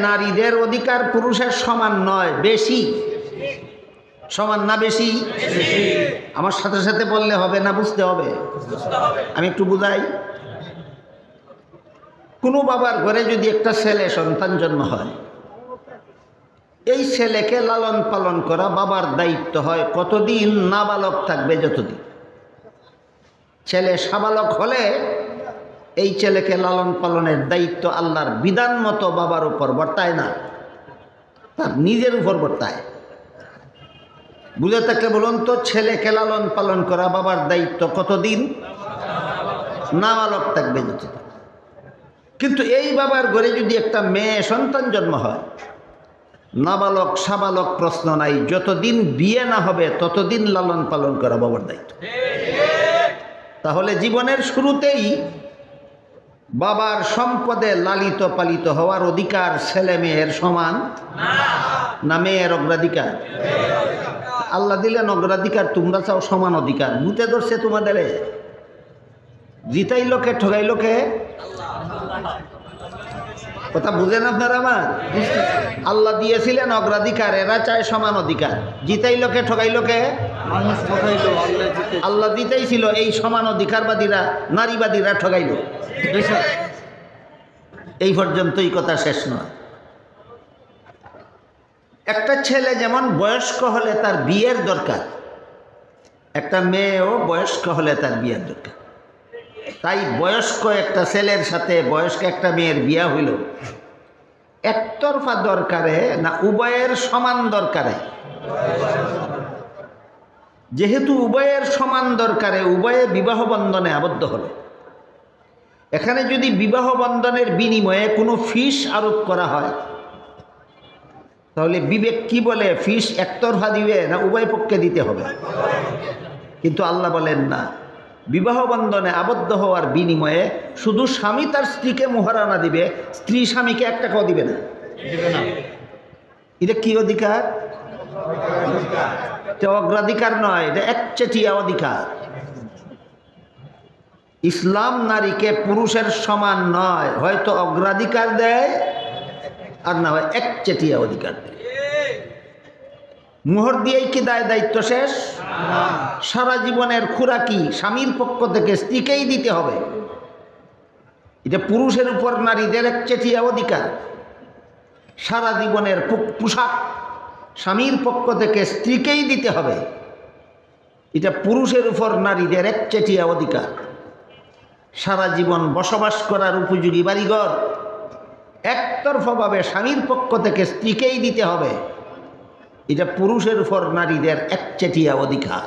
নারীদের অধিকার পুরুষের সমান নয়, বেশি। সমান না বেশি? আমার সাথে সাথে বললে হবে না, বুঝতে হবে। আমি একটু বুঝাই। কোনো বাবার ঘরে যদি একটা ছেলে সন্তান জন্ম হয়, এই ছেলেকে লালন পালন করা বাবার দায়িত্ব হয় কতদিন? নাবালক থাকবে যতদিন। ছেলে সাবালক হলে এই ছেলেকে লালন পালনের দায়িত্ব আল্লাহর বিধান মতো বাবার উপর বর্তায় না, তার নিজের উপর বর্তায়। বুঝে থাকলে বলুন তো, ছেলেকে লালন পালন করা বাবার দায়িত্ব কতদিন? নাবালক থাকবে যতদিন। কিন্তু এই বাবার ঘরে যদি একটা মেয়ে সন্তান জন্ম হয়, নাবালক সাবালক প্রশ্ন নাই, যতদিন বিয়ে না হবে ততদিন লালন পালন করা বাবার দায়িত্ব। তাহলে জীবনের শুরুতেই বাবার সম্পদে লালিত পালিত হওয়ার অধিকার ছেলে মেয়ের সমান না মেয়ের অগ্রাধিকার? আল্লাহ দিলেন অগ্রাধিকার, তোমরা চাও সমান অধিকার। ভূতে ধরছে তোমাদের, জিতাইল কে, ঠগাইল কে? কথা বুঝেন আপনারা আমার? আল্লাহ দিয়েছিলেন অগ্রাধিকার, এরা চায় সমান অধিকার। জিতাইল কে, ঠগাইল কে? আল্লাহ জিতাইছিল, এই সমান অধিকারবাদীরা, নারীবাদীরা ঠগাইল। এই পর্যন্তই, কথা শেষ নয়। একটা ছেলে যেমন বয়স্ক হলে তার বিয়ের দরকার, একটা মেয়েও বয়স্ক হলে তার বিয়ের দরকার। তাই বয়স্ক একটা ছেলের সাথে বয়স্ক একটা মেয়ের বিয়া হইল একতরফা দরকারে না উভয়ের সমান দরকারে? যেহেতু উভয়ের সমান দরকারে, উভয়ে বিবাহ বন্ধনে আবদ্ধ হলো। এখানে যদি বিবাহ বন্ধনের বিনিময়ে কোনো ফিস আরোপ করা হয়, তাহলে বিবেক কি বলে? ফিস একতরফা দিবে না উভয় পক্ষে দিতে হবে? কিন্তু আল্লাহ বলেন না, বিবাহ বন্ধনে আবদ্ধ হওয়ার বিনিময়ে শুধু স্বামী তার স্ত্রীকে মোহরানা দিবে, স্ত্রী স্বামীকে 1 টাকাও দিবে না। এটা কি অধিকার? এটা অগ্রাধিকার নয়, এটা একচেটিয়া অধিকার। ইসলাম নারীকে পুরুষের সমান নয়, হয়তো অগ্রাধিকার দেয় আর না হয় একচেটিয়া অধিকার দেয়। মোহর দিয়েই কি দায়িত্ব শেষ? সারা জীবনের খোরাকি স্বামীর পক্ষ থেকে স্ত্রীকেই দিতে হবে। এটা পুরুষের উপর নারীদের একচেটিয়া অধিকার। সারা জীবনের পোশাক স্বামীর পক্ষ থেকে স্ত্রীকেই দিতে হবে, এটা পুরুষের উপর নারীদের একচেটিয়া অধিকার। সারা জীবন বসবাস করার উপযোগী বাড়িঘর একতরফাভাবে স্বামীর পক্ষ থেকে স্ত্রীকেই দিতে হবে, এটা পুরুষের উপর নারীদের একচেটিয়া অধিকার।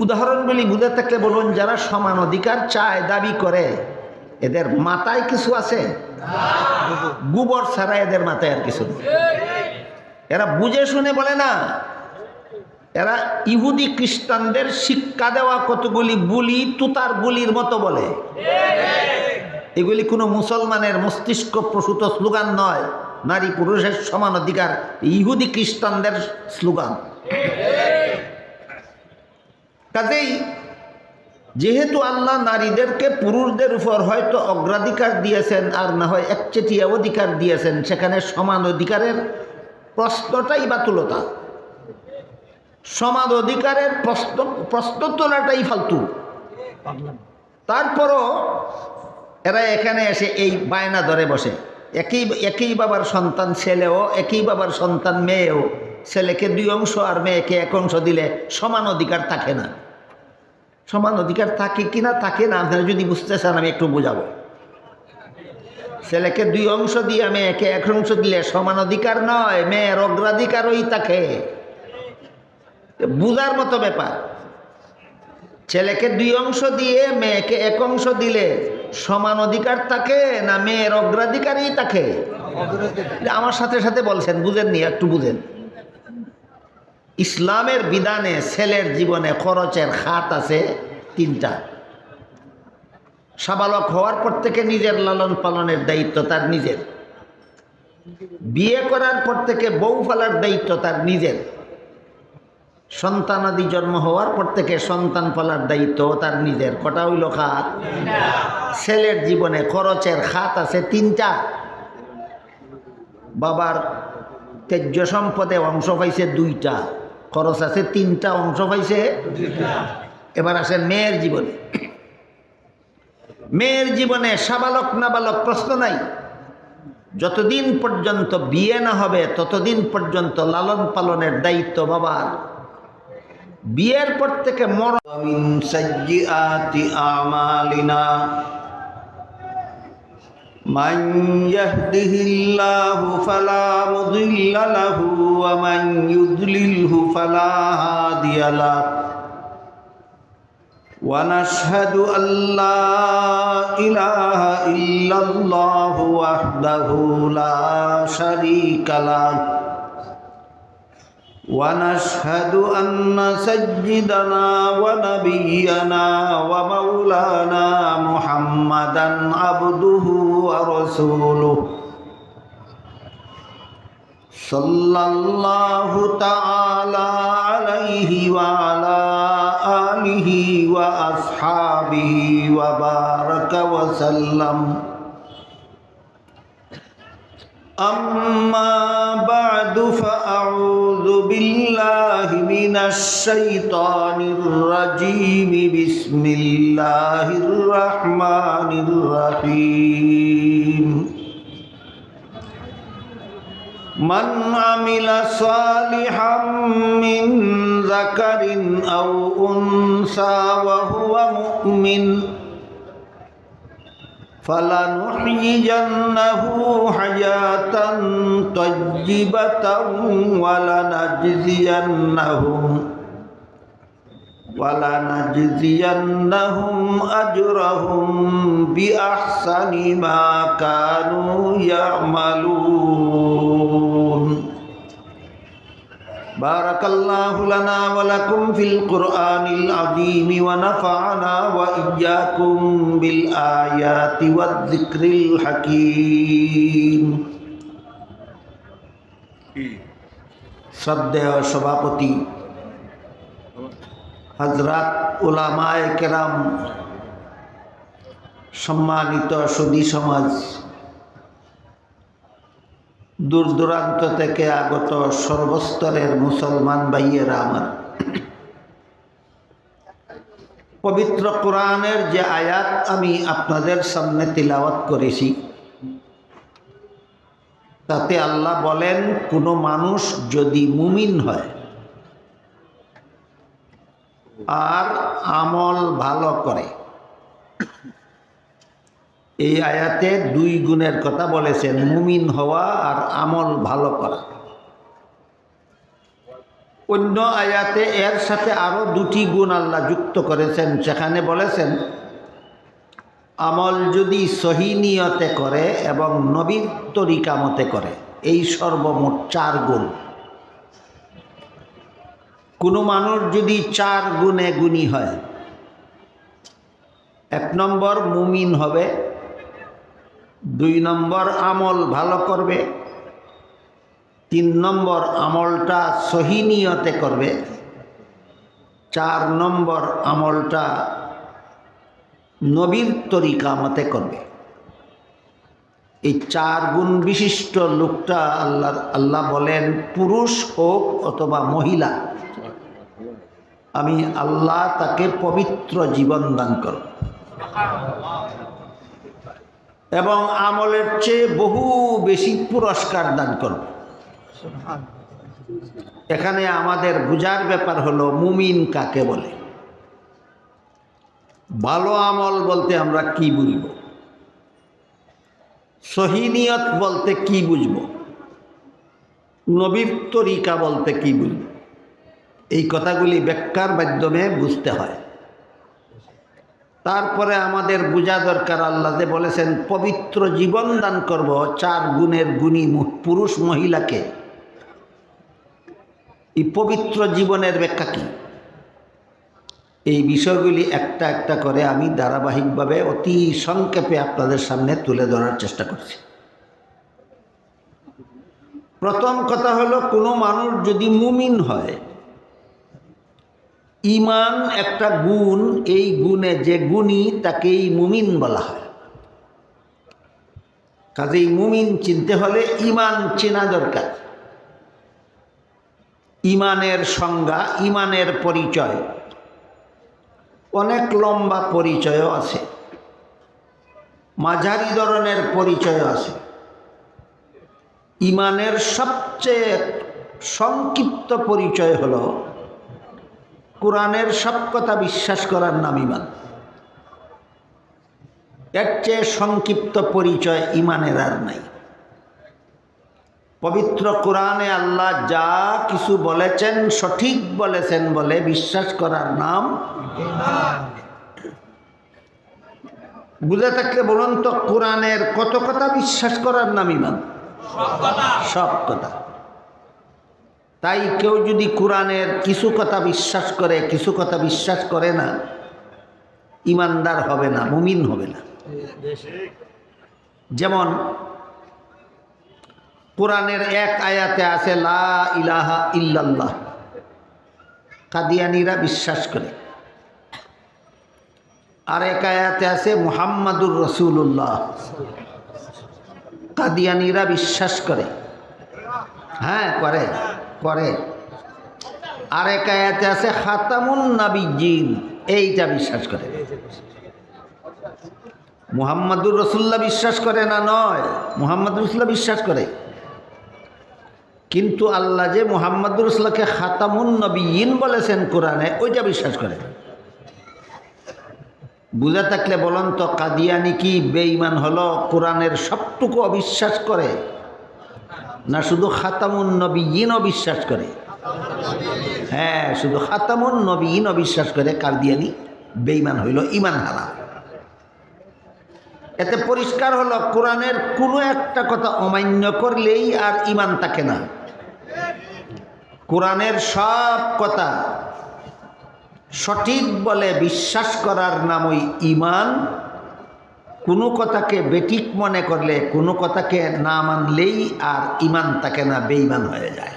উদাহরণগুলি বুঝে থাকলে বলুন, যারা সমান অধিকার চায়, দাবি করে, এদের মাথায় কিছু আছে? গোবর ছাড়া এদের মাথায় আর কিছু নেই। এরা বুঝে শুনে বলে না, এরা ইহুদি খ্রিস্টানদের শিক্ষা দেওয়া কতগুলি বুলি তুতার বুলির মতো বলে। এগুলি কোনো মুসলমানের মস্তিষ্ক প্রসূত স্লোগান নয়। নারী পুরুষের সমান অধিকার ইহুদি খ্রিস্টানদের স্লোগান। কাজেই যেহেতু আল্লাহ নারীদেরকে পুরুষদের উপর হয়তো অগ্রাধিকার দিয়েছেন আর না হয় একচেটিয়া অধিকার দিয়েছেন, সেখানে সমান অধিকারের প্রশ্নটাই বাতুলতা। সমান অধিকারের প্রশ্ন তোলাটাই ফালতু। তারপরও এরা এখানে এসে এই বায়না ধরে বসে। একই বাবার সন্তান ছেলেও, একই বাবার সন্তান মেয়েও, ছেলেকে 2 অংশ আর মেয়েকে 1 অংশ দিলে সমান অধিকার থাকে না। সমান অধিকার থাকে কি না থাকে না, আপনারা যদি বুঝতে চান আমি একটু বোঝাবো। ছেলেকে 2 অংশ দিয়ে মেয়েকে 1 অংশ দিলে সমান অধিকার নয়, মেয়ের অগ্রাধিকারই থাকে। বুঝার মতো ব্যাপার। ছেলেকে 2 অংশ দিয়ে মেয়েকে 1 অংশ দিলে সমান অধিকার থাকে না মেয়ের অগ্রাধিকারই থাকে? আমার সাথে সাথে বলছেন, বুঝেননি? একটু বুঝেন। ইসলামের বিধানে ছেলের জীবনে খরচের খাত আছে 3টা। সাবালক হওয়ার পর থেকে নিজের লালন পালনের দায়িত্ব তার নিজের। বিয়ে করার পর থেকে বউ ফেলার দায়িত্ব তার নিজের। সন্তানাদি জন্ম হওয়ার পর থেকে সন্তান পালার দায়িত্ব তার নিজের। কটা হইল খাত? ছেলের জীবনে খরচের খাত আছে 3টা। বাবার ত্যায্য সম্পদে অংশ পাইছে 2টা, খরচ আছে 3টা, অংশ পাইছে 2টা। এবার আসেন মেয়ের জীবনে। মেয়ের জীবনে সাবালক নাবালক প্রশ্ন নাই। যতদিন পর্যন্ত বিয়ে না হবে ততদিন পর্যন্ত লালন পালনের দায়িত্ব বাবার। বিয়ের পর থেকে মিন সাইয়্যাতি আমালিনা মান ইয়াহদিহিল্লাহু ফালা মুদিল্লা লাহু ওয়া মান ইউদ্লিলহু ফালা হাদিয়া লাহু ওয়া নাশহাদু আল্লা ইলাহা ইল্লাল্লাহু ওয়াহদাহু লা শারীকা লাহু ওয়া নাশহাদু আন্না সাইয়্যিদানা ওয়া নাবিয়্যানা ওয়া মাওলানা মুহাম্মাদান আবদুহু ওয়া রাসূলুহু সাল্লাল্লাহু তাআলা আলাইহি ওয়া আলা আলিহি ওয়া আসহাবিহি ওয়া বারাকা ওয়া সাল্লাম। أما بعد فأعوذ بالله من الشيطان الرجيم بسم الله الرحمن الرحيم من عمل صالحا من ذكر أو أنثى وهو مؤمن فلنحيينه حياة طيبة ولنجزينهم أجرهم بأحسن ما كانوا يعملون. بارك الله لنا ولكم في القرآن العظيم ونفعنا وإياكم بالآيات والذكر الحكيم. শ্রদ্ধেয় সভাপতি হযরত উলামায়ে কেরাম, সম্মানিত সুধী সমাজ, দূর দূরান্ত থেকে আগত সর্বস্তরের মুসলমান ভাইয়েরা আমার, পবিত্র কোরআনের যে আয়াত আমি আপনাদের সামনে তিলাওয়াত করেছি তাতে আল্লাহ বলেন, কোনো মানুষ যদি মুমিন হয় আর আমল ভালো করে, এই আয়াতে 2 গুণের কথা বলেছেন, মুমিন হওয়া আর আমল ভালো করা। অন্য আয়াতে এর সাথে আরো 2টি গুণ আল্লাহ যুক্ত করেছেন, সেখানে বলেছেন আমল যদি সহি নিয়তে করে এবং নবীর তরিকা মতে করে, এই সর্বমোট 4 গুণ। কোনো মানুষ যদি 4 গুণে গুণী হয়, 1 নম্বর মুমিন হবে, 2 নম্বর আমল ভালো করবে, 3 নম্বর আমলটা সহি নিয়তে করবে, 4 নম্বর আমলটা নবীর তরিকা মতে করবে। এই 4 গুণ বিশিষ্ট লোকটা আল্লাহ বলেন, পুরুষ হোক অথবা মহিলা, আমি আল্লাহ তাকে পবিত্র জীবন দান করব এবং আমলের চেয়ে বহু বেশি পুরস্কার দান করব। এখানে আমাদের বুঝার ব্যাপার হলো মুমিন কাকে বলে। ভালো আমল বলতে আমরা কি বুঝব, সহি নিয়ত বলতে কি বুঝব, নবীর তরিকা বলতে কি বুঝব, এই কথাগুলি ব্যাখ্যার মাধ্যমে বুঝতে হয়। তারপরে আমাদের বোঝা দরকার, আল্লাহ যে বলেছেন পবিত্র জীবন দান করব 4 গুণের গুণী পুরুষ মহিলাকে, এই পবিত্র জীবনের ব্যাখ্যা কি, এই বিষয়গুলি একটা একটা করে আমি ধারাবাহিকভাবে অতি সংক্ষেপে আপনাদের সামনে তুলে ধরার চেষ্টা করছি। প্রথম কথা হলো, কোনো মানুষ যদি মুমিন হয়, ঈমান একটা গুণ, এই গুণে যে গুণী তাকেই মুমিন বলা হয়। কাজেই মুমিন চিনতে হলে ঈমান চেনা দরকার। ঈমানের সংজ্ঞা, ঈমানের পরিচয় অনেক লম্বা পরিচয়ও আছে, মাঝারি ধরনের পরিচয় আছে। ঈমানের সবচেয়ে সংক্ষিপ্ত পরিচয় হলো কোরআনের সব কথা বিশ্বাস করার নাম ঈমান। এর চেয়ে সংক্ষিপ্ত পরিচয় ঈমানের আর নাই। পবিত্র কোরআনে আল্লাহ যা কিছু বলেছেন সঠিক বলেছেন বলে বিশ্বাস করার নাম ঈমান। বুঝে থাকলে বলুন তো, কোরআনের কত কথা বিশ্বাস করার নাম ঈমান? সব কথা। তাই কেউ যদি কোরআনের কিছু কথা বিশ্বাস করে, কিছু কথা বিশ্বাস করে না, ঈমানদার হবে না, মুমিন হবে না। যেমন কোরআনের এক আয়াতে আছে লা ইলাহা ইল্লাল্লাহ, কাদিয়ানীরা বিশ্বাস করে। আর এক আয়াতে আছে মুহাম্মাদুর রাসূলুল্লাহ, কাদিয়ানীরা বিশ্বাস করে। হ্যাঁ, করে করে। আর এক আয়াতে আছে খাতামুন নাবিয়্যিন, এইটা বিশ্বাস করে। মুহাম্মাদুর রাসূলুল্লাহ বিশ্বাস করে না নয়, মুহাম্মাদুর রাসূলুল্লাহ বিশ্বাস করে। কিন্তু আল্লাহ যে মুহাম্মাদুর রাসূলুল্লাহকে খাতামুন নবিয়্যিন বলেছেন কোরআনে, ওইটা বিশ্বাস করে। বুঝা থাকলে বলুন তো, কাদিয়ানি কি বেঈমান হলো, কোরআনের সবটুকু অবিশ্বাস করে, না শুধু খাতামুন নবিয়্যিন অবিশ্বাস করে? হ্যাঁ, শুধু খাতামুন নবিয়্যিন অবিশ্বাস করে কাদিয়ানি বেঈমান হইল, ঈমান হারা। এতে পরিষ্কার হলো কোরআনের কোনো একটা কথা অমান্য করলেই আর ঈমান থাকে না। কোরআনের সব কথা সঠিক বলে বিশ্বাস করার নামই ঈমান। কোনো কথাকে বেঠিক মনে করলে, কোনো কথাকে না মানলেই আর ঈমান থাকে না, বেঈমান হয়ে যায়।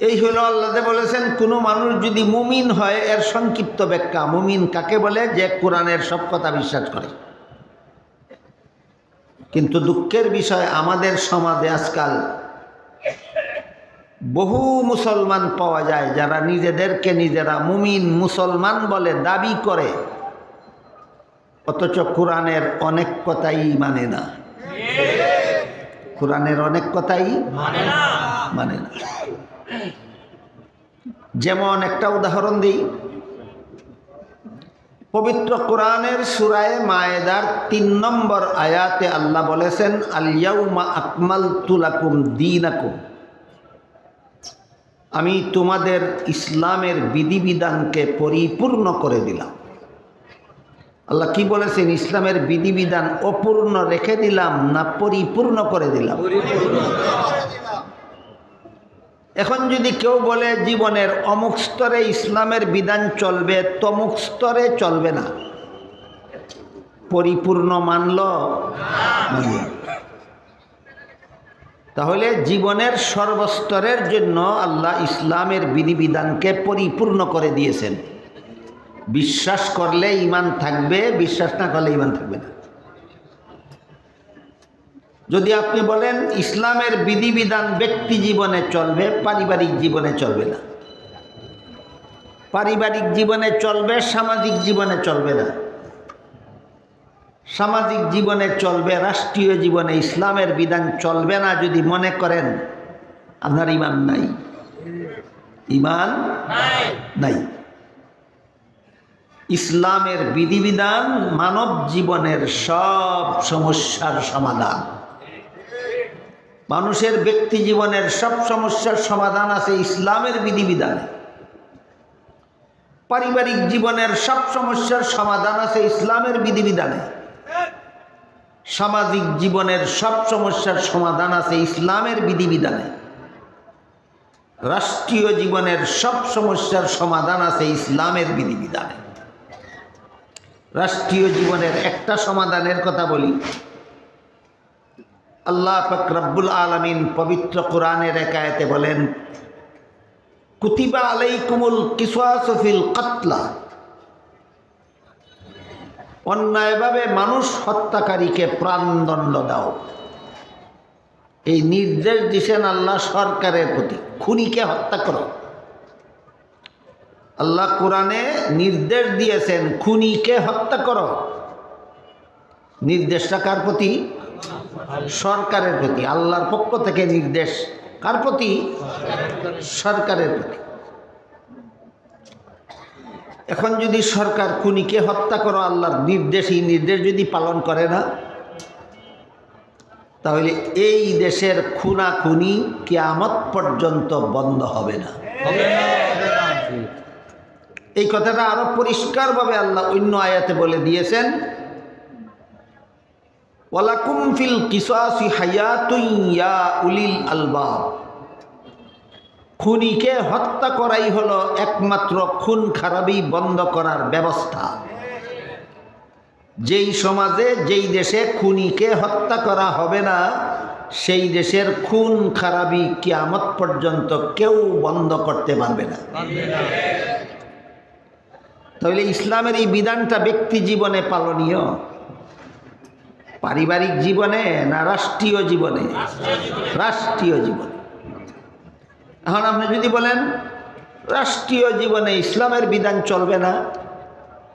এই হলো আল্লাহ বলেছেন কোনো মানুষ যদি মুমিন হয়, এর সংক্ষিপ্ত ব্যাখ্যা। মুমিন কাকে বলে? যে কোরআনের সব কথা বিশ্বাস করে। কিন্তু দুঃখের বিষয়, আমাদের সমাজে আজকাল বহু মুসলমান পাওয়া যায় যারা নিজেদেরকে নিজেরা মুমিন মুসলমান বলে দাবি করে, অথচ কোরআনের অনেক কথাই মানে না। কোরআনের অনেক কথাই মানে না। যেমন একটা উদাহরণ দিই, পবিত্র কোরআনের সূরায়ে মায়েদার ৩ নম্বর আয়াতে আল্লাহ বলেছেন আল ইয়াউমা আকমালতু লাকুম দীনাকুম, আমি তোমাদের ইসলামের বিধিবিধানকে পরিপূর্ণ করে দিলাম। আল্লাহ কি বলেছেন? ইসলামের বিধিবিধান অপূর্ণ রেখে দিলাম না পরিপূর্ণ করে দিলাম? এখন যদি কেউ বলে জীবনের অমুক স্তরে ইসলামের বিধান চলবে, তমুক স্তরে চলবে না, পরিপূর্ণ মানল? তাহলে জীবনের সর্বস্তরের জন্য আল্লাহ ইসলামের বিধিবিধানকে পরিপূর্ণ করে দিয়েছেন। বিশ্বাস করলে ঈমান থাকবে, বিশ্বাস না করলে ঈমান থাকবে না। যদি আপনি বলেন ইসলামের বিধিবিধান ব্যক্তি জীবনে চলবে, পারিবারিক জীবনে চলবে না, পারিবারিক জীবনে চলবে, সামাজিক জীবনে চলবে না, সামাজিক জীবনে চলবে, রাষ্ট্রীয় জীবনে ইসলামের বিধান চলবে না, যদি মনে করেন আপনার ঈমান নাই, ঈমান নাই। ইসলামের বিধিবিধান মানব জীবনের সব সমস্যার সমাধান। মানুষের ব্যক্তি জীবনের সব সমস্যার সমাধান আছে ইসলামের বিধিবিধানে। পারিবারিক জীবনের সব সমস্যার সমাধান আছে ইসলামের বিধিবিধানে। সামাজিক জীবনের সব সমস্যার সমাধান আছে ইসলামের বিধিবিধানে। রাষ্ট্রীয় জীবনের সব সমস্যার সমাধান আছে ইসলামের বিধিবিধানে। রাষ্ট্রীয় জীবনের একটা সমাধানের কথা বলি। আল্লাহ পাক রব্বুল আলামিন পবিত্র কোরআনের এক আয়াতে বলেন কুতিবা আলাইকুমুল কিসাসু ফিল কাতলা, ও অন্যায়ভাবে মানুষ হত্যাকারীকে প্রাণদণ্ড দাও। এই নির্দেশ দিয়েছেন আল্লাহ সরকারের প্রতি, খুনিকে হত্যা করো। আল্লাহ কোরআনে নির্দেশ দিয়েছেন খুনিকে হত্যা করো। নির্দেশটা কার প্রতি? সরকারের প্রতি। আল্লাহর পক্ষ থেকে নির্দেশ কার প্রতি? সরকারের প্রতি। এখন যদি সরকার খুনিকে হত্যা করো আল্লাহর নির্দেশ, এই নির্দেশ যদি পালন করে না, তাহলে এই দেশের খুনাখুনি কিয়ামত পর্যন্ত বন্ধ হবে না। এই কথাটা আরো পরিষ্কারভাবে আল্লাহ অন্য আয়াতে বলে দিয়েছেন, ওয়ালাকুম ফিল কিসাসি হায়াতুন ইয়া উলিল আলবাব। খুনিকে হত্যা করাই হলো একমাত্র খুন খারাপি বন্ধ করার ব্যবস্থা। যেই সমাজে, যেই দেশে খুনিকে হত্যা করা হবে না, সেই দেশের খুন খারাপি কিয়ামত পর্যন্ত কেউ বন্ধ করতে পারবে না। তাহলে ইসলামের এই বিধানটা ব্যক্তি জীবনে পালনীয়, পারিবারিক জীবনে না রাষ্ট্রীয় জীবনে? রাষ্ট্রীয় জীবনে। এখন আপনি যদি বলেন রাষ্ট্রীয় জীবনে ইসলামের বিধান চলবে না,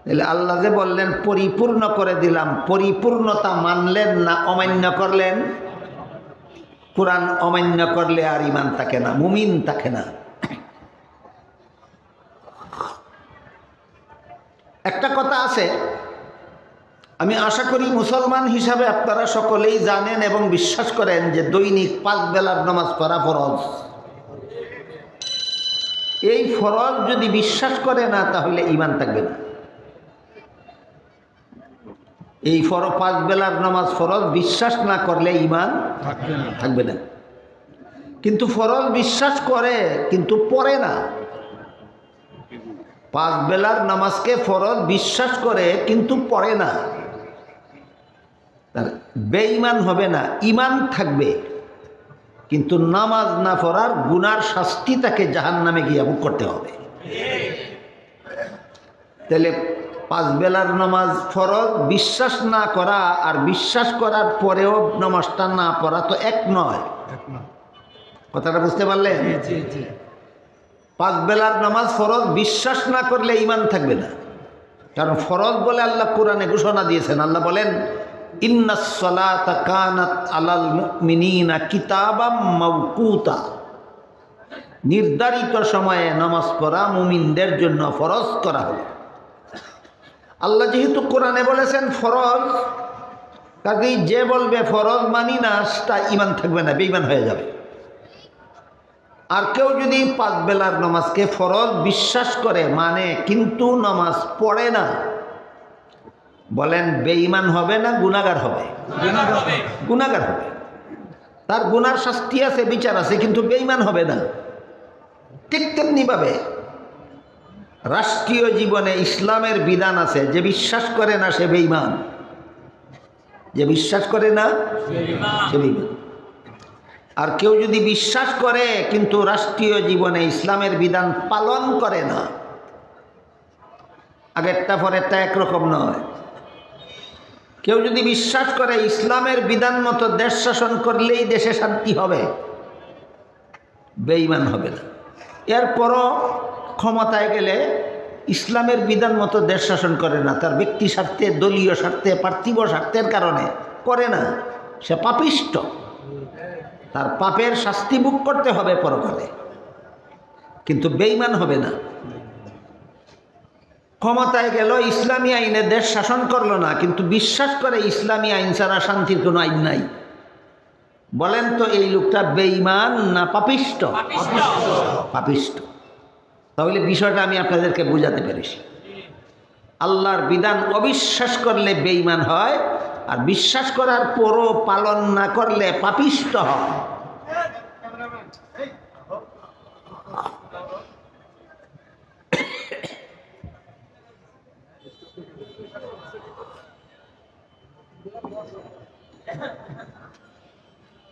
তাহলে আল্লাহ যে বললেন পরিপূর্ণ করে দিলাম, পরিপূর্ণতা মানলেন না অমান্য করলেন? কোরআন অমান্য করলে আর ঈমান থাকে না, মুমিন থাকে না। একটা কথা আছে, আমি আশা করি মুসলমান হিসাবে আপনারা সকলেই জানেন এবং বিশ্বাস করেন যে দৈনিক 5 বেলার নামাজ পড়া ফরজ। এই ফরজ যদি বিশ্বাস করে না তাহলে ঈমান থাকবে না। এই 5 বেলার নামাজ ফরজ বিশ্বাস না করলে ঈমান থাকবে না। কিন্তু ফরজ বিশ্বাস করে কিন্তু পড়ে না। 5 বেলার নামাজকে ফরজ বিশ্বাস করে কিন্তু পড়ে না, বেঈমান হবে না, ঈমান থাকবে। কিন্তু নামাজ না পড়ার গুনার শাস্তি তাকে জাহান্নামে গিয়ে ভোগ করতে হবে। তাহলে 5 বেলার নামাজ ফরজ বিশ্বাস না করা আর বিশ্বাস করার পরেও নামাজটা না পড়া তো এক নয়। কথাটা বুঝতে পারলেন? 5 বেলার নামাজ ফরজ বিশ্বাস না করলে ঈমান থাকবে না। কারণ ফরজ বলে আল্লাহ কোরআনে ঘোষণা দিয়েছেন। আল্লাহ বলেন, ইন্নাস সালাতা কানাত আলাল মুমিনিনা কিতাবাম মাওকুতা। নির্ধারিত সময়ে নামাজ পড়া মুমিনদের জন্য ফরজ করা হলো। আল্লাহ যেহেতু কোরআনে বলেছেন ফরজ, কাজেই যে বলবে ফরজ মানি না তা ঈমান থাকবে না, বেঈমান হয়ে যাবে। আর কেউ যদি 5 বেলার নামাজকে ফরজ বিশ্বাস করে মানে কিন্তু নামাজ পড়ে না, বলেন বেঈমান হবে না গুনাহগার হবে? গুনাহগার হবে। তার গুনার শাস্তি আছে, বিচার আছে, কিন্তু বেঈমান হবে না। ঠিক তেমনিভাবে রাষ্ট্রীয় জীবনে ইসলামের বিধান আছে, যে বিশ্বাস করে না সে বেঈমান, যে বিশ্বাস করে না সে বেঈমান। আর কেউ যদি বিশ্বাস করে কিন্তু রাষ্ট্রীয় জীবনে ইসলামের বিধান পালন করে না, আগেরটা পরেরটা একরকম নয়। কেউ যদি বিশ্বাস করে ইসলামের বিধান মতো দেশ শাসন করলেই দেশে শান্তি হবে, বেঈমান হবে না। এরপরও ক্ষমতায় গেলে ইসলামের বিধান মতো দেশ শাসন করে না, তার ব্যক্তি স্বার্থে, দলীয় স্বার্থে, পার্থিব স্বার্থের কারণে করে না, সে পাপিষ্ট। তার পাপের শাস্তি ভোগ করতে হবে পরকালে, কিন্তু বেঈমান হবে না। ক্ষমতায় গেল, ইসলামী আইনে দেশ শাসন করলো না, কিন্তু বিশ্বাস করে ইসলামী আইন ছাড়া শান্তির কোনো আইন নাই। বলেন তো এই লোকটা বেঈমান না পাপিষ্ট? পাপিষ্ট। তাহলে বিষয়টা আমি আপনাদেরকে বোঝাতে পেরেছি। আল্লাহর বিধান অবিশ্বাস করলে বেঈমান হয়, আর বিশ্বাস করার পরও পালন না করলে পাপিষ্ট হয়।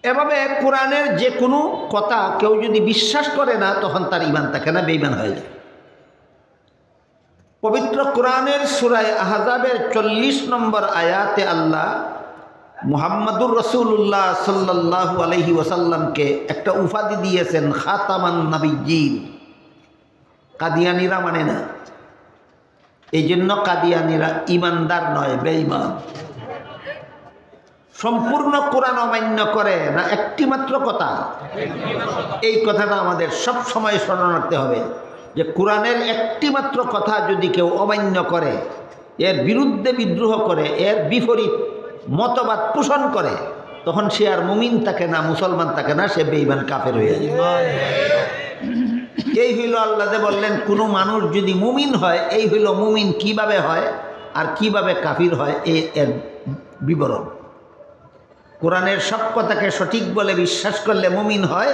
এভাবে কোরআনের যে কোনো কথা কেউ যদি বিশ্বাস করে না, তখন তার ঈমান থাকে না, বেঈমান হয়ে যায়। পবিত্র কোরআনের সূরা আহজাবের 40 নম্বর আয়াতে আল্লাহ মুহাম্মাদুর রাসূলুল্লাহ সাল্লাল্লাহু আলাইহি ওয়াসাল্লামকে একটা উপাধি দিয়েছেন খাতামান নবিয়্যিন। কাদিয়ানীরা মানে না, এই জন্য কাদিয়ানীরা ইমানদার নয়, বেঈমান। সম্পূর্ণ কোরআন অমান্য করে না, একটি মাত্র কথা, এই কথাটা আমাদের সব সময় স্মরণ রাখতে হবে যে কোরআনের একটি মাত্র কথা যদি কেউ অমান্য করে, এর বিরুদ্ধে বিদ্রোহ করে, এর বিপরীত মতবাদ পোষণ করে, তখন সে আর মুমিন থাকে না, মুসলমান থাকে না, সে বেঈমান কাফের হয়ে যায়। এই হইল আল্লাহ যে বললেন কোনো মানুষ যদি মুমিন হয়, এই হইল মুমিন কিভাবে হয় আর কিভাবে কাফির হয়, এর বিবরণ। কোরআনের সব কথাকে সঠিক বলে বিশ্বাস করলে মুমিন হয়,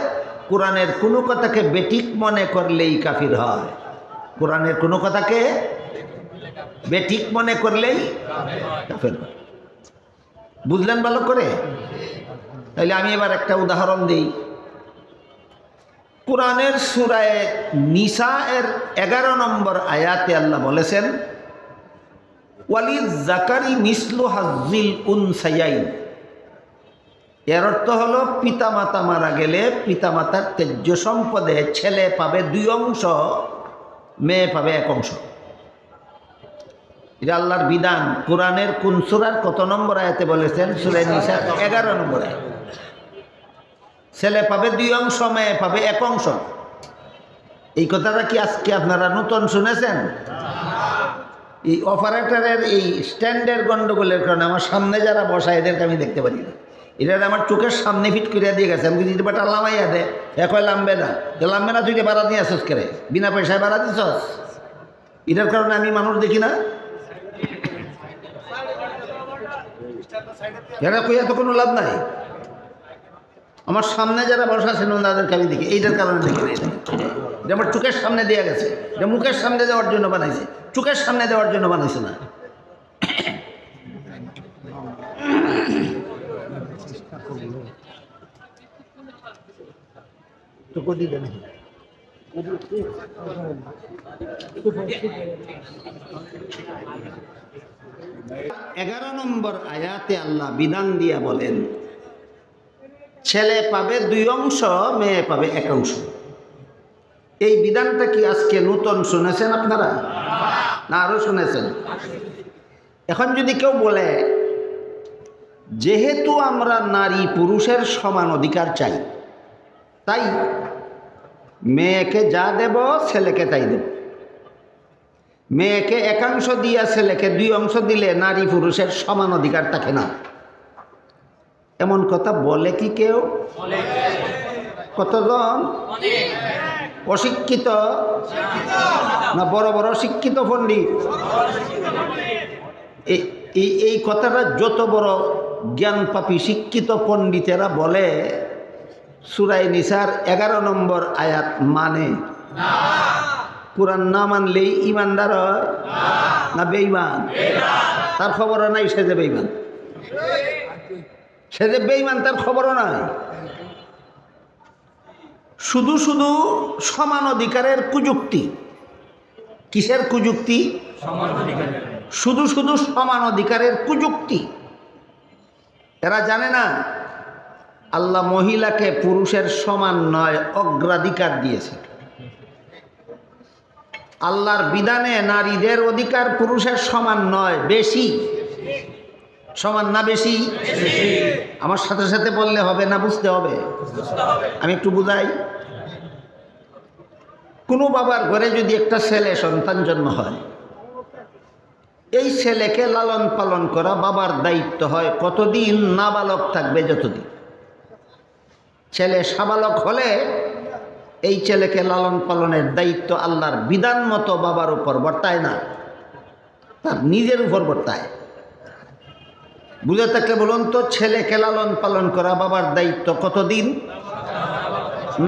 কোরআনের কোনো কথাকে বেঠিক মনে করলেই কাফির হয়। কোরআনের কোনো কথাকে বেঠিক মনে করলেই কাফির হয়। বুঝলেন ভালো করে? তাইলে আমি এবার একটা উদাহরণ দিই। কোরআনের সূরা নিসা এর 11 নম্বর আয়াতে আল্লাহ বলেছেন ওয়ালিজ জাকারি মিসলু হাজ্জিল উনসায়াইন। এর অর্থ হলো পিতামাতা মারা গেলে পিতামাতার তেজ্য সম্পদে ছেলে পাবে 2 অংশ, মেয়ে পাবে 1 অংশ। এটা আল্লাহর বিধান। কোরআনের কোন সূরার কত নম্বর আয়াতে বলেছেন? সূরা নিসা 11 নম্বর আয়াত। ছেলে পাবে 2 অংশ, মেয়ে পাবে 1 অংশ। এই কথাটা কি আজকে আপনারা নতুন শুনেছেন? এই অপারেটরের এই স্ট্যান্ডের গন্ডগোলের কারণে আমার সামনে যারা বসা এদেরকে আমি দেখতে পারি না। এটা আমার চোখের সামনে ফিট করিয়া দিয়ে গেছে। আমি যদি বেটা লামাইয়া দে, এখন লামবে না, লামবে না, তুই ভাড়া দিয়ে আসছ করে, বিনা পয়সায় ভাড়া দিছস। এটার কারণে আমি মানুষ দেখি না। এরা কইয়া তো কোনো লাভ নাই। আমার সামনে যারা বসা আছেন তাদেরকে আমি দেখি, এইটার কারণে দেখি না। এটা আমার চোখের সামনে দেওয়া গেছে। এটা মুখের সামনে দেওয়ার জন্য বানাইছে, চোখের সামনে দেওয়ার জন্য বানাইছে না। এগারো নম্বর আয়াতে আল্লাহ বিধান দিয়া বলেন ছেলে পাবে 2 অংশ, মেয়ে পাবে 1 অংশ। এই বিধানটা কি আজকে নতুন শুনেছেন আপনারা, না আরো শুনেছেন? এখন যদি কেউ বলে যেহেতু আমরা নারী পুরুষের সমান অধিকার চাই, তাই মেয়েকে যা দেব ছেলেকে তাই দেব, মেয়েকে 1 অংশ দিয়া ছেলেকে 2 অংশ দিলে নারী পুরুষের সমান অধিকার থাকে না, এমন কথা বলে কি কেউ? কতজন? অশিক্ষিত না বড় বড় শিক্ষিত পণ্ডিত? এই কথাটা যত বড় জ্ঞান পাপী শিক্ষিত পণ্ডিতেরা বলে, সূরা নিসার 11 নম্বর আয়াত মানে কোরআন না মানলেই ইমানদার হয় না বেঈমান? তার খবরও নাই সে যে বেঈমান, সে যে বেঈমান তার খবরও নাই। শুধু শুধু সমান অধিকারের কুযুক্তি। কিসের কুযুক্তি? শুধু শুধু সমান অধিকারের কুযুক্তি। এরা জানে না আল্লাহ মহিলাকে পুরুষের সমান নয় অগ্রাধিকার দিয়েছে। আল্লাহর বিধানে নারীদের অধিকার পুরুষের সমান নয়, বেশি। সমান না বেশি? আমার সাথে সাথে বললে হবে না, বুঝতে হবে। আমি একটু বুঝাই। কোনো বাবার ঘরে যদি একটা ছেলে সন্তান জন্ম হয়, এই ছেলেকে লালন পালন করা বাবার দায়িত্ব হয় কতদিন? নাবালক থাকবে যতদিন। ছেলে সাবালক হলে এই ছেলেকে লালন পালনের দায়িত্ব আল্লাহর বিধান মতো বাবার উপর বর্তায় না, তার নিজের উপর বর্তায়। বুঝে থাকলে বলুন তো, ছেলেকে লালন পালন করা বাবার দায়িত্ব কতদিন?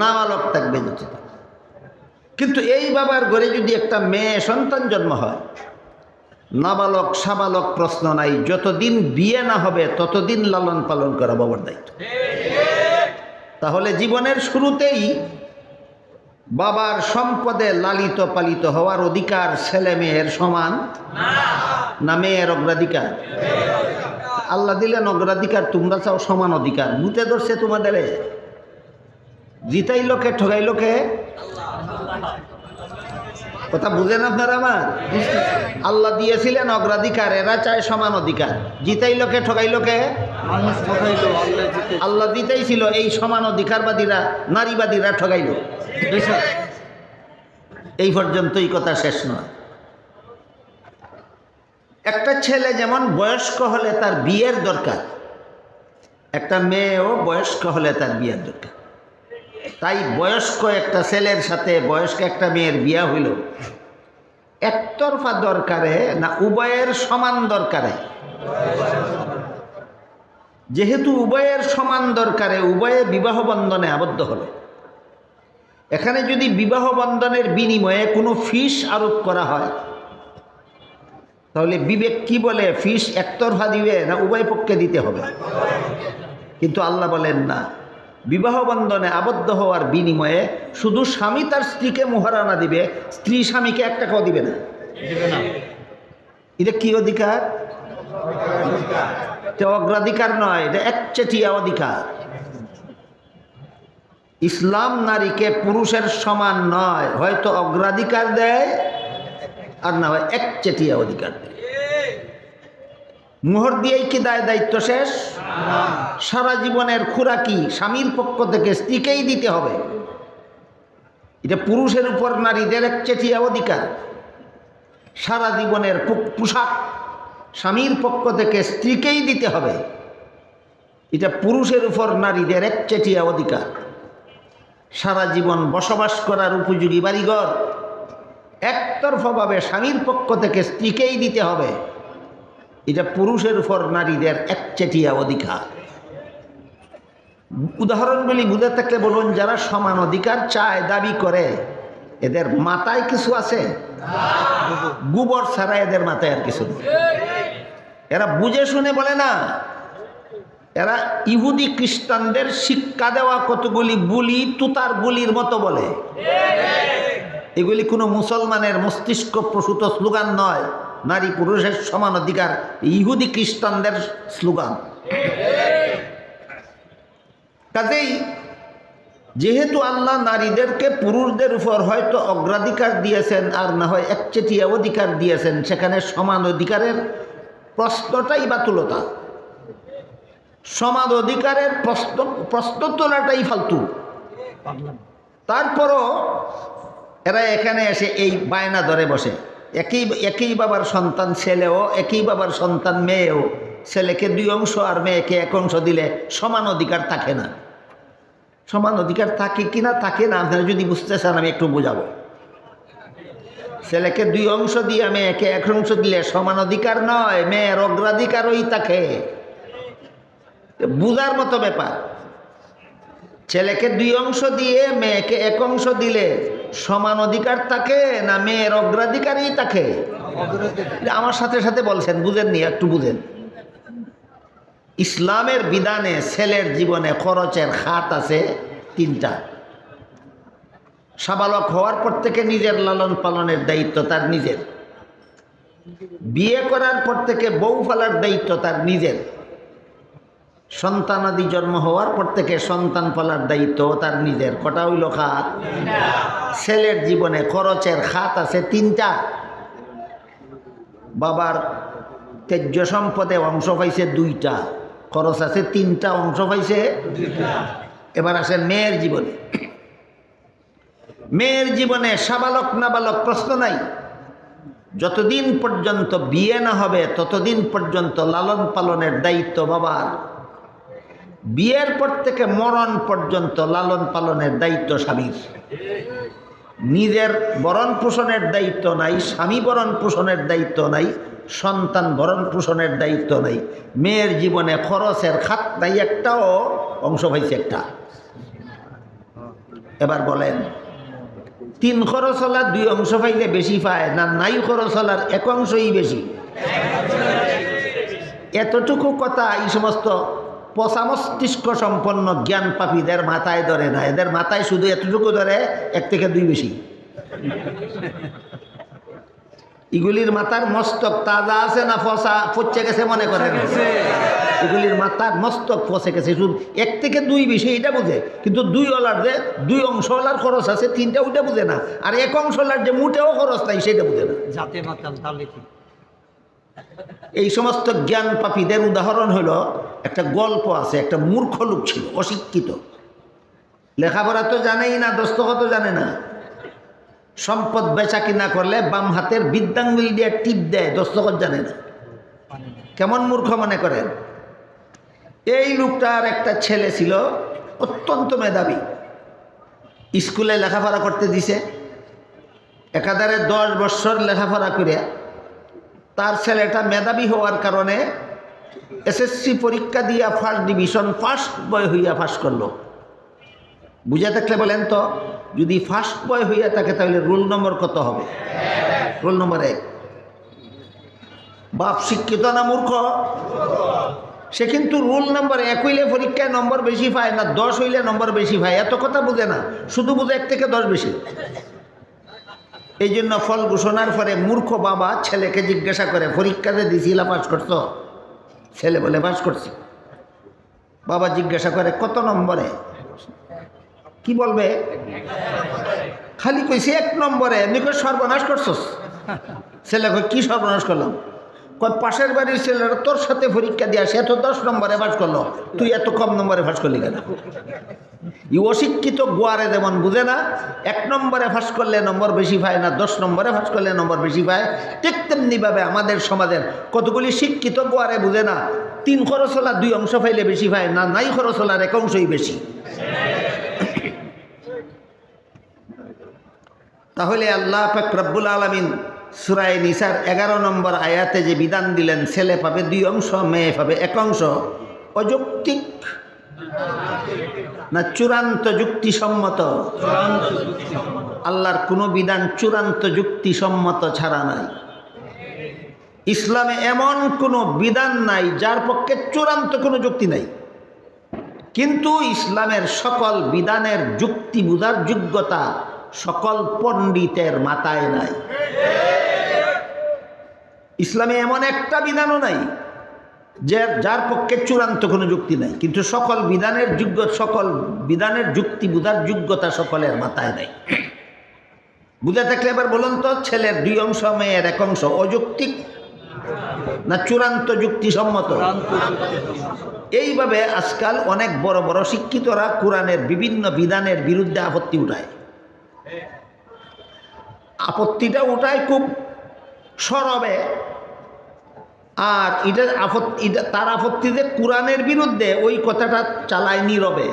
নাবালক থাকবে যতদিন। কিন্তু এই বাবার ঘরে যদি একটা মেয়ে সন্তান জন্ম হয়, নাবালক সাবালক প্রশ্ন নাই, যতদিন বিয়ে না হবে ততদিন লালন পালন করা বাবার দায়িত্ব। তাহলে জীবনের শুরুতেই বাবার সম্পদে লালিত পালিত হওয়ার অধিকার ছেলে মেয়ের সমান না মেয়ের অগ্রাধিকার? আল্লাহ দিলেন অগ্রাধিকার, তোমরা চাও সমান অধিকার। বুঝতে ধরছে তোমাদের? জিতাই লোকে ঠগাই লোকে? কথা বুঝেন আপনারা? আমার আল্লাহ দিয়েছিলেন অগ্রাধিকার, এরা চায় সমান অধিকার। জিতাই লোকে ঠগাই লোকে? আল্লাহ দিতেইছিল, এই সমান অধিকারবাদীরা নারীবাদীরা ঠগাইল। এই পর্যন্তই, কথা শেষ নয়। একটা ছেলে যেমন বয়স্ক হলে তার বিয়ের দরকার, একটা মেয়েও বয়স্ক হলে তার বিয়ের দরকার। তাই বয়স্ক একটা ছেলের সাথে বয়স্ক একটা মেয়ের বিয়া হইল একতরফা দরকারে না উভয়ের সমান দরকারে? যেহেতু উভয়ের সমান দরকারে, উভয়ে বিবাহ বন্ধনে আবদ্ধ হলো। এখানে যদি বিবাহ বন্ধনের বিনিময়ে কোনো ফিস আরোপ করা হয়, তাহলে বিবেক কি বলে? ফিস একতরফা দিবে না উভয় পক্ষে দিতে হবে? কিন্তু আল্লাহ বলেন না, বিবাহ বন্ধনে আবদ্ধ হওয়ার বিনিময়ে শুধু স্বামী তার স্ত্রীকে মোহরানা দিবে, স্ত্রী স্বামীকে 1 টাকাও দিবে না। এটা কি অধিকার? এটা অগ্রাধিকার নয়, এটা একচেটিয়া অধিকার। ইসলাম নারীকে পুরুষের সমান নয়, হয়তো অগ্রাধিকার দেয় আর না হয় একচেটিয়া অধিকার দেয়। মোহর দিয়েই কি দায়িত্ব শেষ? সারা জীবনের খোরাকি স্বামীর পক্ষ থেকে স্ত্রীকেই দিতে হবে। এটা পুরুষের উপর নারীদের একচেটিয়া অধিকার। সারা জীবনের পোশাক স্বামীর পক্ষ থেকে স্ত্রীকেই দিতে হবে, এটা পুরুষের উপর নারীদের একচেটিয়া অধিকার। সারা জীবন বসবাস করার উপযোগী বাড়িঘর একতরফাভাবে স্বামীর পক্ষ থেকে স্ত্রীকেই দিতে হবে, এটা পুরুষের উপর নারীদের একচেটিয়া অধিকার। উদাহরণগুলি বুঝে থাকলে বলুন, যারা সমান অধিকার চায়, দাবি করে, এদের মাথায় কিছু আছে? গোবর ছাড়া এদের মাথায় আর কিছু নেই। এরা বুঝে শুনে বলে না, এরা ইহুদি খ্রিস্টানদের শিক্ষা দেওয়া কতগুলি বুলি তুতার বুলির মতো বলে। এগুলি কোনো মুসলমানের মস্তিষ্ক প্রসূত স্লোগান নয়। নারী পুরুষের সমান অধিকার ইহুদি খ্রিস্টানদের স্লোগান। কাজেই যেহেতু আল্লাহ নারীদেরকে পুরুষদের উপর হয়তো অগ্রাধিকার দিয়েছেন আর না হয় একচেটিয়া অধিকার দিয়েছেন, সেখানে সমান অধিকারের প্রশ্নটাই বাতুলতা। সমান অধিকারের প্রশ্ন তোলাটাই ফালতু। তারপরও এরা এখানে এসে এই বায়না ধরে বসে। একই বাবার সন্তান ছেলেও, একই বাবার সন্তান মেয়েও, ছেলেকে 2 অংশ আর মেয়েকে 1 অংশ দিলে সমান অধিকার থাকে না। সমান অধিকার থাকে কিনা থাকে না, আপনারা যদি বুঝতে চান আমি একটু বোঝাবো। ছেলেকে 2 অংশ দিয়ে মেয়েকে 1 অংশ দিলে সমান অধিকার নয়, মেয়ের অগ্রাধিকারই থাকে। বুঝার মতো ব্যাপার। ছেলেকে 2 অংশ দিয়ে মেয়েকে 1 অংশ দিলে সমান অধিকার থাকে না মেয়ের অগ্রাধিকারই থাকে? আমার সাথে সাথে বলছেন, বুঝেননি? একটু বুঝেন। ইসলামের বিধানে ছেলের জীবনে খরচের খাত আছে 3টা। সাবালক হওয়ার পর থেকে নিজের লালন পালনের দায়িত্ব তার নিজের। বিয়ে করার পর থেকে বউ ফেলার দায়িত্ব তার নিজের। সন্তানাদি জন্ম হওয়ার পর থেকে সন্তান পালার দায়িত্ব তার নিজের। কটা হইল খাত? ছেলের জীবনে খরচের খাত আছে 3টা। বাবার তেজ্য সম্পদে অংশ পাইছে 2টা, খরচ আছে 3টা, অংশ পাইছে 2টা। এবার আসে মেয়ের জীবনে। মেয়ের জীবনে সাবালক নাবালক প্রশ্ন নাই। যতদিন পর্যন্ত বিয়ে না হবে ততদিন পর্যন্ত লালন পালনের দায়িত্ব বাবার। বিয়ের পর থেকে মরণ পর্যন্ত লালন পালনের দায়িত্ব স্বামীর। নিজের ভরণ পোষণের দায়িত্ব নাই, স্বামী ভরণ পোষণের দায়িত্ব নাই, সন্তান ভরণ পোষণের দায়িত্ব নাই। মেয়ের জীবনে খরচের খাত নাই একটাও, অংশ পাইছে 1টা। এবার বলেন, 3 খরচওয়ালা 2 অংশ পাইলে বেশি পায় না নাই খরচওয়ালার 1 অংশই বেশি? এতটুকু কথা এই সমস্ত পচা মস্তিষ্ক সম্পন্ন জ্ঞান পাপীদের মাথায় ধরে না, এদের মাথায় শুধু এতটুকু ধরে 1 থেকে 2 বেশি। এগুলির মাথার মস্তক তাজা আছে না পচে গেছে মনে করেন? এগুলির মাথার মস্তক পচে গেছে, শুধু 1 থেকে 2 বেশি এটা বুঝে, কিন্তু 2 ওলার যে 2 অংশওয়ালার খরচ আছে 3টা ওইটা বুঝে না, আর 1 অংশওয়ালার যে মুটেও খরচ নাই সেটা বুঝে না। এই সমস্ত জ্ঞান পাপীদের উদাহরণ হলো, একটা গল্প আছে, একটা মূর্খ লোক ছিল, অশিক্ষিত, লেখাপড়া তো জানেই না, দস্তখত জানে না, সম্পদ বেচা কিনা করলে বাম হাতের বৃদ্ধাঙ্গুল দিয়ে টিপ দেয়, দস্তখত জানে না। কেমন মূর্খ মনে করেন? এই লোকটার একটা ছেলে ছিল অত্যন্ত মেধাবী, স্কুলে লেখাপড়া করতে দিছে, একাধারে 10 বছর লেখাপড়া করে তার ছেলেটা মেধাবী হওয়ার কারণে এসএসসি পরীক্ষা দিয়া ফার্স্ট ডিভিশন ফার্স্ট বয় হইয়া পাস করলো। বুঝে থাকলে বলেন তো, যদি ফার্স্ট বয় হইয়া থাকে তাহলে রোল নম্বর কত হবে? Roll number 1। বাপ শিক্ষিত না মূর্খ? সে কিন্তু রোল নম্বর 1 হইলে পরীক্ষায় নম্বর বেশি পায় না, 10 হইলে নম্বর বেশি পায়, এত কথা বুঝে না, শুধু বুঝে 1 থেকে 10 বেশি। এই জন্য ফল ঘোষণার পরে মূর্খ বাবা ছেলেকে জিজ্ঞাসা করে, পরীক্ষাতে দিছিলা, পাস করছো? ছেলে বলে পাস করছি। বাবা জিজ্ঞাসা করে কত নম্বরে? কি বলবে? খালি কইছে 1 নম্বরে। এমনি করে সর্বনাশ করছস? ছেলে কই কি সর্বনাশ করলাম? কয় পাশের বাড়ির ছেলেরা তোর সাথে পরীক্ষা দিয়ে সে তো 10 নম্বরে পাস করলো, তুই এত কম নম্বরে পাস করলি কেন? অশিক্ষিত গোয়ারে যেমন বুঝে না 1 নম্বরে পাস করলে নম্বর বেশি পায় না, 10 নম্বরে পাস করলে নম্বর বেশি পায়, ঠিক তেমনিভাবে আমাদের সমাজের কতগুলি শিক্ষিত গোয়ারে বুঝে না 3 খরচওয়ালা 2 অংশ পাইলে বেশি পায় না, নাই খরচওয়ালার 1 অংশই বেশি। তাহলে আল্লাহ পাক রব্বুল আলামিন সূরা নিসার 11 নম্বর আয়াতে যে বিধান দিলেন, ছেলে পাবে 2 অংশ, মেয়ে পাবে 1 অংশ, অযৌক্তিক না চূড়ান্ত যুক্তিসম্মত? আল্লাহর কোনো বিধান চূড়ান্ত যুক্তিসম্মত ছাড়া নাই। ইসলামে এমন কোনো বিধান নাই যার পক্ষে চূড়ান্ত কোনো যুক্তি নাই, কিন্তু ইসলামের সকল বিধানের যুক্তি বুঝার যোগ্যতা সকল পণ্ডিতের মাথায় নাই। ইসলামে এমন একটা বিধানও নাই যার পক্ষে চূড়ান্ত কোনো যুক্তি নাই, কিন্তু সকল বিধানের যুক্তি বুঝার যোগ্যতা সকলের মাথায় নাই। বুঝে থাকলে এবার বলুন তো, ছেলের 2 অংশ, মেয়ের 1 অংশ, অযৌক্তিক না চূড়ান্ত যুক্তিসম্মত? এইভাবে আজকাল অনেক বড় বড় শিক্ষিতরা কোরআনের বিভিন্ন বিধানের বিরুদ্ধে আপত্তি উঠায়। আপত্তিটা উঠায় খুব সরবে, আর তার আপত্তি যে কোরআনের বিরুদ্ধে, ওই কথাটা চালায় নীরবে।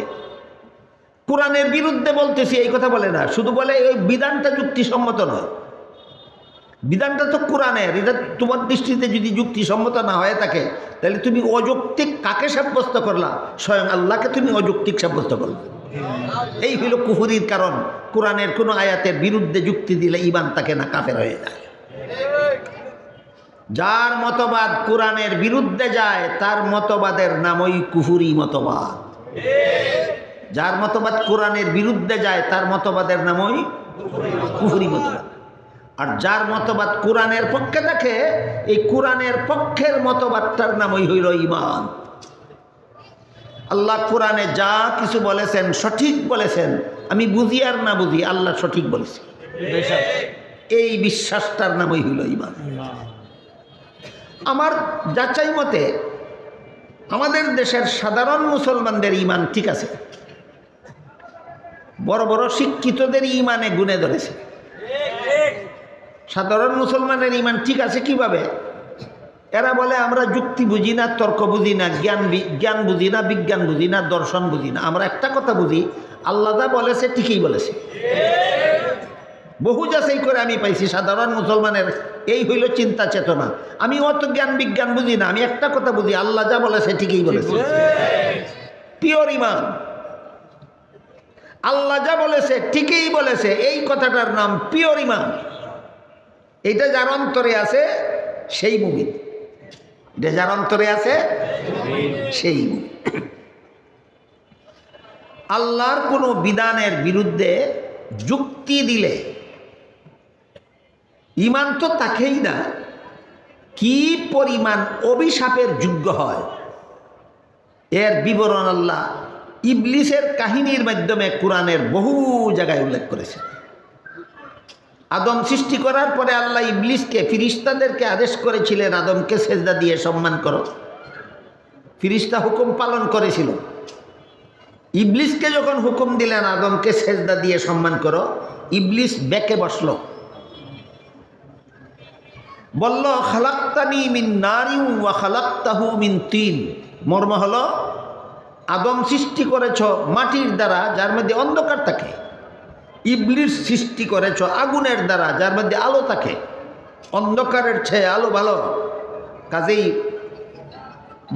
কোরআনের বিরুদ্ধে বলতেছি এই কথা বলে না, শুধু বলে ওই বিধানটা যুক্তিসম্মত নয়। বিধানটা তো কোরআনের, এটা তোমার দৃষ্টিতে যদি যুক্তিসম্মত না হয়ে থাকে তাহলে তুমি অযৌক্তিক কাকে সাব্যস্ত করলা? স্বয়ং আল্লাহকে তুমি অযৌক্তিক সাব্যস্ত করলা। এই হইল কুফরির কারণ। কোরআনের কোনো আয়াতের বিরুদ্ধে যুক্তি দিলে ঈমান তাকে না, কাফের হয়ে যায়। যার মতবাদ কোরআনের বিরুদ্ধে যায় তার মতবাদের নামই কুফরি মতবাদ। যার মতবাদ কোরআনের বিরুদ্ধে যায় তার মতবাদের নামই কুফরি মতবাদ। আর যার মতবাদ কোরআনের পক্ষে থাকে, এই কোরআনের পক্ষের মতবাদটার নামই হইল ঈমান। আল্লাহ কোরআনে যা কিছু বলেছেন সঠিক বলেছেন, আমি বুঝি আর না বুঝি আল্লাহ সঠিক বলেছেন, এই বিশ্বাসটার নামই হইল ঈমান। আমার যাচাই মতে আমাদের দেশের সাধারণ মুসলমানদের ঈমান ঠিক আছে, বড় বড় শিক্ষিতদের ঈমানে গুণে ধরেছে। সাধারণ মুসলমানের ঈমান ঠিক আছে কিভাবে? এরা বলে আমরা যুক্তি বুঝি না, তর্ক বুঝি না, জ্ঞান বুঝি না, বিজ্ঞান বুঝি না, দর্শন বুঝি না, আমরা একটা কথা বুঝি, আল্লাহ যা বলেছে ঠিকই বলেছে। বহু যাচাই করে আমি পাইছি সাধারণ মুসলমানের এই হইল চিন্তা চেতনা। আমি অত জ্ঞান বিজ্ঞান বুঝি না, আমি একটা কথা বুঝি, আল্লাহ যা বলেছে ঠিকই বলেছে। পিওর ঈমান। আল্লাহ যা বলেছে ঠিকই বলেছে, এই কথাটার নাম পিওর ঈমান। এটা যার অন্তরে আছে সেই মুমিন, এটা যার অন্তরে আছে সেই মুমিন। আল্লাহর কোনো বিধানের বিরুদ্ধে যুক্তি দিলে ঈমান তো তাকেই না, কি পরিমাণ অভিশাপের যোগ্য হয় এর বিবরণ আল্লাহ ইবলিসের কাহিনীর মাধ্যমে কোরআনের বহু জায়গায় উল্লেখ করেছে। আদম সৃষ্টি করার পরে আল্লাহ ইবলিসকে, ফিরিস্তাদেরকে আদেশ করেছিলেন আদমকে সেজদা দিয়ে সম্মান করো। ফিরিস্তা হুকুম পালন করেছিল। ইবলিসকে যখন হুকুম দিলেন আদমকে সেজদা দিয়ে সম্মান করো, ইবলিস বেঁকে বসল, বলল খালাক্তানি মিন নারিন ওয়া খালাক্তাহু মিন তিন। মর্ম হলো, আদম সৃষ্টি করেছ মাটির দ্বারা যার মধ্যে অন্ধকার থাকে, ইবলিস সৃষ্টি করেছ আগুনের দ্বারা যার মধ্যে আলো থাকে। অন্ধকারের চেয়ে আলো ভালো, কাজেই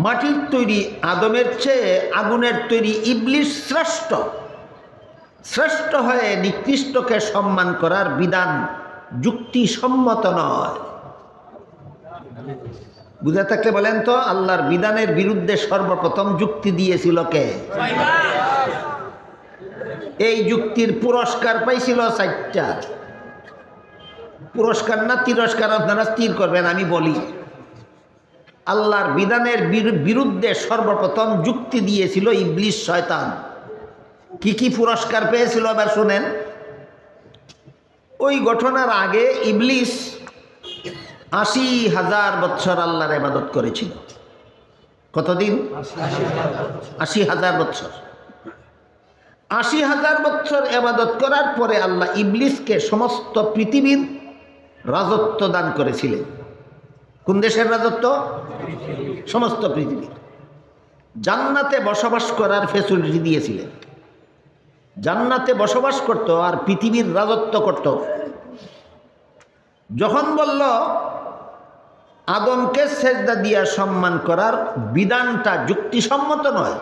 মাটির তৈরি আদমের চেয়ে আগুনের তৈরি ইবলিস শ্রেষ্ঠ। শ্রেষ্ঠ হয়ে নিকৃষ্টকে সম্মান করার বিধান যুক্তিসম্মত নয়। বুঝে থাকলে বলেন তো, আল্লাহর বিধানের বিরুদ্ধে সর্বপ্রথম যুক্তি দিয়েছিল কে? এই যুক্তির পুরস্কার পাইছিল 4টা। পুরস্কার না তিরস্কার আপনারা স্থির করবেন, আমি বলি। আল্লাহর বিধানের বিরুদ্ধে সর্বপ্রথম যুক্তি দিয়েছিল ইবলিস শয়তান। কি কি পুরস্কার পেয়েছিল আবার শুনেন। ওই ঘটনার আগে ইবলিস 80,000 বছর আল্লাহর ইবাদত করেছিল। কতদিন? 80,000 বছর। 80,000 বছর ইবাদত করার পরে আল্লাহ ইবলিসকে সমস্ত পৃথিবীর রাজত্ব দান করেছিলেন। কোন দেশের রাজত্ব? সমস্ত পৃথিবীর। জান্নাতে বসবাস করার ফ্যাসিলিটি দিয়েছিলেন। জান্নাতে বসবাস করত আর পৃথিবীর রাজত্ব করত। যখন বলল আদমকে সেজদা দিয়া সম্মান করার বিধানটা যুক্তিসম্মত নয়,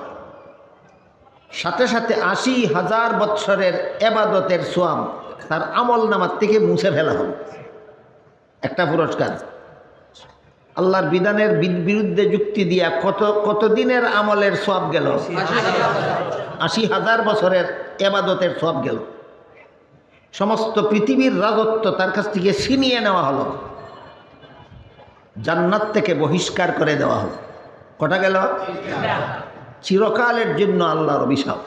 সাথে সাথে 80,000 বৎসরের ইবাদতের সোয়াব তার আমল নামার থেকে মুছে ফেলা হল। একটা পুরস্কার। আল্লাহর বিধানের বিরুদ্ধে যুক্তি দিয়া কত দিনের আমলের সোয়াব গেল? 80,000 বছরের ইবাদতের সোয়াব গেল। সমস্ত পৃথিবীর রাজত্ব তার কাছ থেকে ছিনিয়ে নেওয়া হলো। জান্নাত থেকে বহিষ্কার করে দেওয়া হলো। কটা গেল? চিরকালের জন্য আল্লাহর অভিশাপ।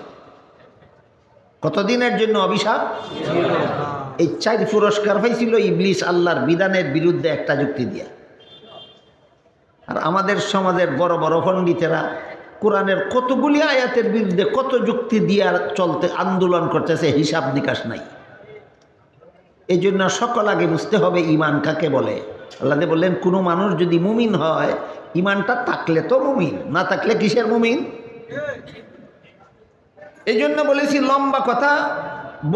কতদিনের জন্য অভিশাপ? এই 4 পুরস্কার পাইছিল ইবলিস আল্লাহর বিধানের বিরুদ্ধে একটা যুক্তি দিয়া। আর আমাদের সমাজের বড় বড় পণ্ডিতেরা কোরআনের কতগুলি আয়াতের বিরুদ্ধে কত যুক্তি দিয়া চলতে আন্দোলন করতেছে, হিসাব নিকাশ নাই। এই জন্য সকল আগে বুঝতে হবে ঈমান কাকে বলে। আল্লাহ বললেন, কোনো মানুষ যদি মুমিন হয়, ঈমানটা থাকলে তো মুমিন, না থাকলে কিসের মুমিন? এই জন্য বলেছি, লম্বা কথা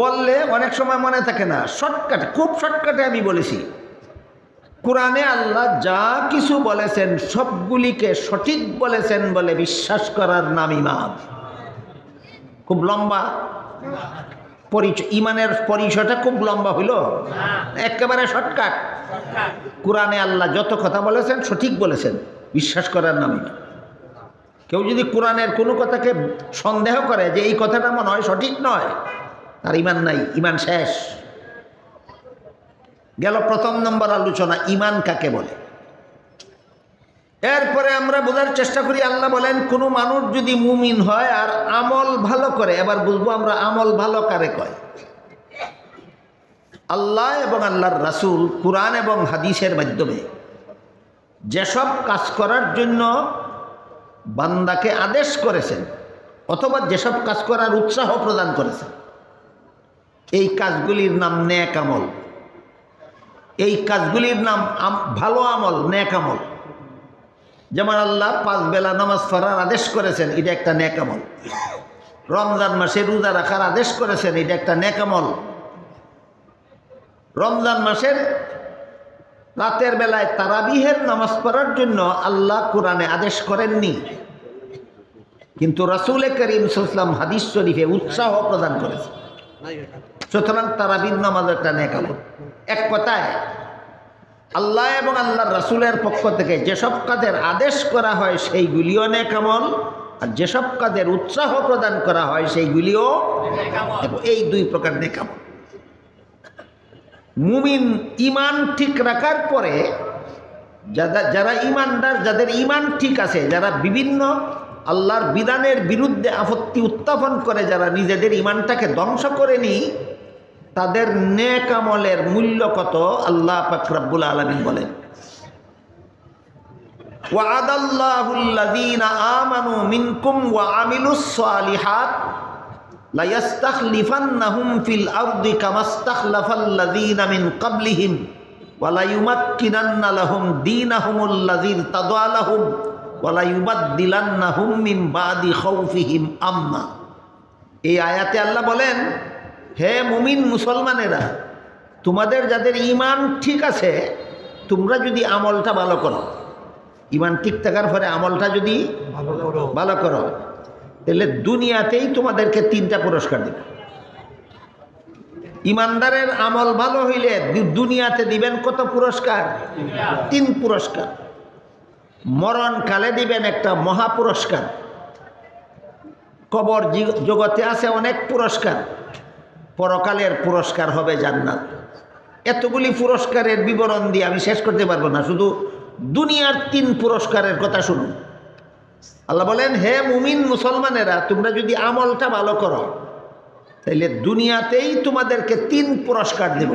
বললে অনেক সময় মনে থাকে না। শর্টকাটে, খুব শর্টকাটে আমি বলেছি, কোরআনে আল্লাহ যা কিছু বলেছেন সবগুলিকে সঠিক বলেছেন বলে বিশ্বাস করার নাম ঈমান। খুব লম্বা পরিচয়, ঈমানের পরিচয়টা খুব লম্বা হইল, একেবারে শর্টকাট। কোরআনে আল্লাহ যত কথা বলেছেন সঠিক বলেছেন, বিশ্বাস করার নাম ঈমান। কেউ যদি কোরআনের কোনো কথাকে সন্দেহ করে যে এই কথাটা মনে হয় সঠিক নয়, তার ঈমান নাই, ঈমান শেষ। গেল প্রথম নম্বর আলোচনা, ঈমান কাকে বলে। এরপরে আমরা বোঝার চেষ্টা করি, আল্লাহ বলেন কোনো মানুষ যদি মুমিন হয় আর আমল ভালো করে। এবার বুঝবো আমরা আমল ভালো কারে কয়। আল্লাহ এবং আল্লাহর রাসূল কুরআন এবং হাদিসের মাধ্যমে যেসব কাজ করার জন্য বান্দাকে আদেশ করেছেন অথবা যেসব কাজ করার উৎসাহ প্রদান করেছেন, এই কাজগুলির নাম নেক আমল। এই কাজগুলির নাম ভালো আমল, নেক আমল। যেমন আল্লাহ 5 বেলা নামাজ পড়ার আদেশ করেছেন, এটা একটা নেক আমল। রমজান মাসে রোজা রাখার আদেশ করেছেন, এটা একটা নেক আমল। রমজান মাসের রাতের বেলায় তারাবিহের নামাজ পড়ার জন্য আল্লাহ কোরআনে আদেশ করেননি, কিন্তু রাসূল করিম সাল্লাল্লাহু আলাইহি ওয়াসাল্লাম হাদিস শরীফে উৎসাহ প্রদান করেছেন। সুতরাং তারাবির নামাজ একটা নেক আমল। এক কথায় আল্লাহ এবং আল্লাহর রাসূলের পক্ষ থেকে যেসব কাজের আদেশ করা হয় সেইগুলিও নেক আমল, আর যেসব কাজের উৎসাহ প্রদান করা হয় সেইগুলিও এই দুই প্রকার নেকামল। মুমিন ইমান ঠিক রাখার পরে যারা ইমানদার, যাদের ইমান ঠিক আছে, যারা বিভিন্ন আল্লাহর বিধানের বিরুদ্ধে আপত্তি উত্থাপন করে, যারা নিজেদের ইমানটাকে ধ্বংস করেনি, তাদের নেক আমলের মূল্য কত আল্লাহ পাক রব্বুল আলামিন বলেন, ওয়া'আদাল্লাহুল্লাযীনা আমানু মিনকুম ওয়া আমিলুস সালিহাত লা ইস্তাখলিফান্নাহুম ফিল আরদি কামাস্তাখলাফাল্লাযীনা মিন ক্বাবলিহিম ওয়া লা ইউমাক্কিনান্না লাহুম দীনাহুমুল্লাযী ইরতাদা লাহুম ওয়া লা ইউবাদদিলান্নাহুম মিন বাদি খাউফিহিম আমনা। এই আয়াতে আল্লাহ বলেন, হে মুমিন মুসলমানেরা, তোমাদের যাদের ঈমান ঠিক আছে, তোমরা যদি আমলটা ভালো করো, ঈমান ঠিক থাকার পরে আমলটা যদি ভালো করো, তাহলে দুনিয়াতেই তোমাদেরকে 3টা পুরস্কার দেবে। ইমানদারের আমল ভালো হইলে দুনিয়াতে দিবেন কত পুরস্কার? 3 পুরস্কার। মরণকালে দিবেন একটা মহা পুরস্কার। কবর জগতে আছে অনেক পুরস্কার, পরকালের পুরস্কার হবে জান্নাত। এতগুলি পুরস্কারের বিবরণ দিয়ে আমি শেষ করতে পারবো না, শুধু দুনিয়ার 3 পুরস্কারের কথা শুনুন। আল্লাহ বলেন, হে মুমিন মুসলমানেরা, তোমরা যদি আমলটা ভালো করো, তাইলে দুনিয়াতেই তোমাদেরকে 3 পুরস্কার দেব।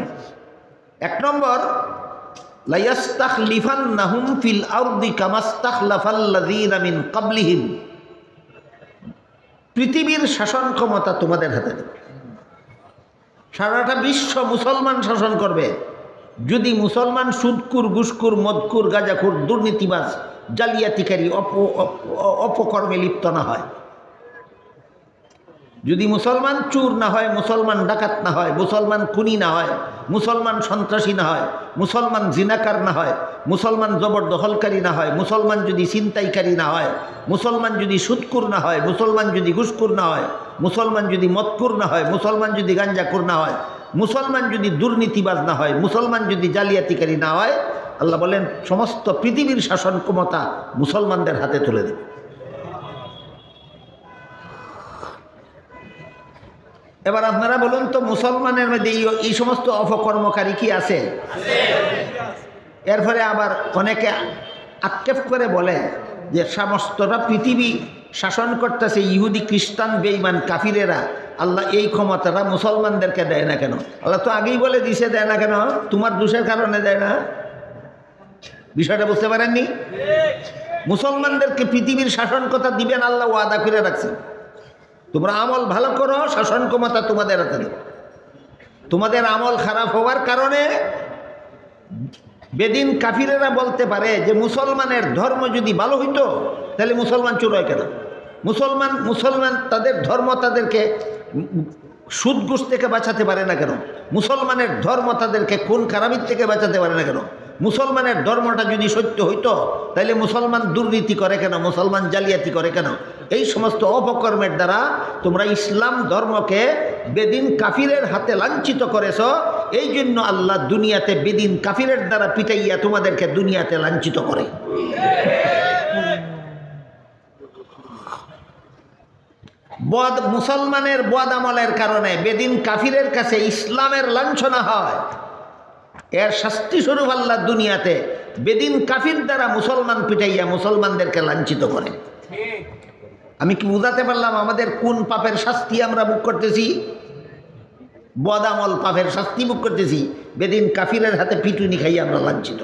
1 নম্বর, লা ইস্তাখলিফান্নাহুম ফিল আরদি কামাস্তাখলাফাল্লাযীনা মিন ক্বাবলিহিম। পৃথিবীর শাসন ক্ষমতা তোমাদের হাতে দেবে। সারাটা বিশ্ব মুসলমান শাসন করবে যদি মুসলমান সুদকুর, ঘুষকুর, মদকুর, গাঁজাখুর, দুর্নীতিবাজ, জালিয়াতিকারী, অপকর্মে লিপ্ত না হয়, যদি মুসলমান চোর না হয়, মুসলমান ডাকাত না হয়, মুসলমান খুনি না হয়, মুসলমান সন্ত্রাসী না হয়, মুসলমান জিনাকার না হয়, মুসলমান জবরদখলকারী না হয়, মুসলমান যদি ছিনতাইকারী না হয়, মুসলমান যদি সুদকুর না হয়, মুসলমান যদি ঘুষকুর না হয়, মুসলমান যদি মদকুর না হয়, মুসলমান যদি গাঞ্জাকুর না হয়, মুসলমান যদি দুর্নীতিবাজ না হয়, মুসলমান যদি জালিয়াতিকারী না হয়, আল্লাহ বলেন সমস্ত পৃথিবীর শাসন ক্ষমতা মুসলমানদের হাতে তুলে দেবে। এবার আপনারা বলুন তো, মুসলমানের মধ্যে এই সমস্ত অপকর্মকারী কি আছে? এরপরে আবার অনেকে আক্ষেপ করে বলে যে সমস্তটা পৃথিবী শাসন করতেছে ইহুদি, খ্রিস্টান, বেঈমান, কাফিরেরা, আল্লাহ এই ক্ষমতাটা মুসলমানদেরকে দেয় না কেন? আল্লাহ তো আগেই বলে দিছে দেয় না কেন, তোমার দোষের কারণে দেয় না। বিষয়টা বুঝতে পারেননি? মুসলমানদেরকে পৃথিবীর শাসন কথা দিবেন আল্লাহ ওয়াদা করে রাখছেন। তোমরা আমল ভালো করো, শাসন ক্ষমতা তোমাদের হাতে দেবে। তোমাদের আমল খারাপ হওয়ার কারণে বেদিন কাফিরেরা বলতে পারে যে মুসলমানের ধর্ম যদি ভালো হইতো তাহলে মুসলমান চোর হয় কেন? মুসলমান তাদের ধর্ম তাদেরকে সুদ ঘুষ থেকে বাঁচাতে পারে না কেন? মুসলমানের ধর্ম তাদেরকে খুন খারাপির থেকে বাঁচাতে পারে না কেন? মুসলমানের ধর্মটা যদি সত্য হইতো তাহলে মুসলমান দুর্নীতি করে কেন? মুসলমান জালিয়াতি করে কেন? এই সমস্ত অপকর্মের দ্বারা তোমরা ইসলাম ধর্মকে বেদিন কাফিরের হাতে লাঞ্ছিত করেছ। এই জন্য আল্লাহ দুনিয়াতে বেদিন কাফিরের দ্বারা পিটাইয়া তোমাদেরকে দুনিয়াতে লাঞ্ছিত করে। মুসলমানের বদ আমলের কারণে বেদিন কাফিরের কাছে ইসলামের লাঞ্ছনা হয়। এর শাস্তি স্বরূপ আল্লাহ দুনিয়াতে বেদিন কাফির দ্বারা মুসলমান পিটাইয়া মুসলমানদেরকে লাঞ্ছিত করে। আমি কি বুঝাতে পারলাম আমাদের কোন পাপের শাস্তি আমরা ভোগ করতেছি? বদ আমল পাপের শাস্তি ভোগ করতেছি, বেদিন কাফিরের হাতে পিটুনি খাইয়া আমরা লাঞ্ছিত।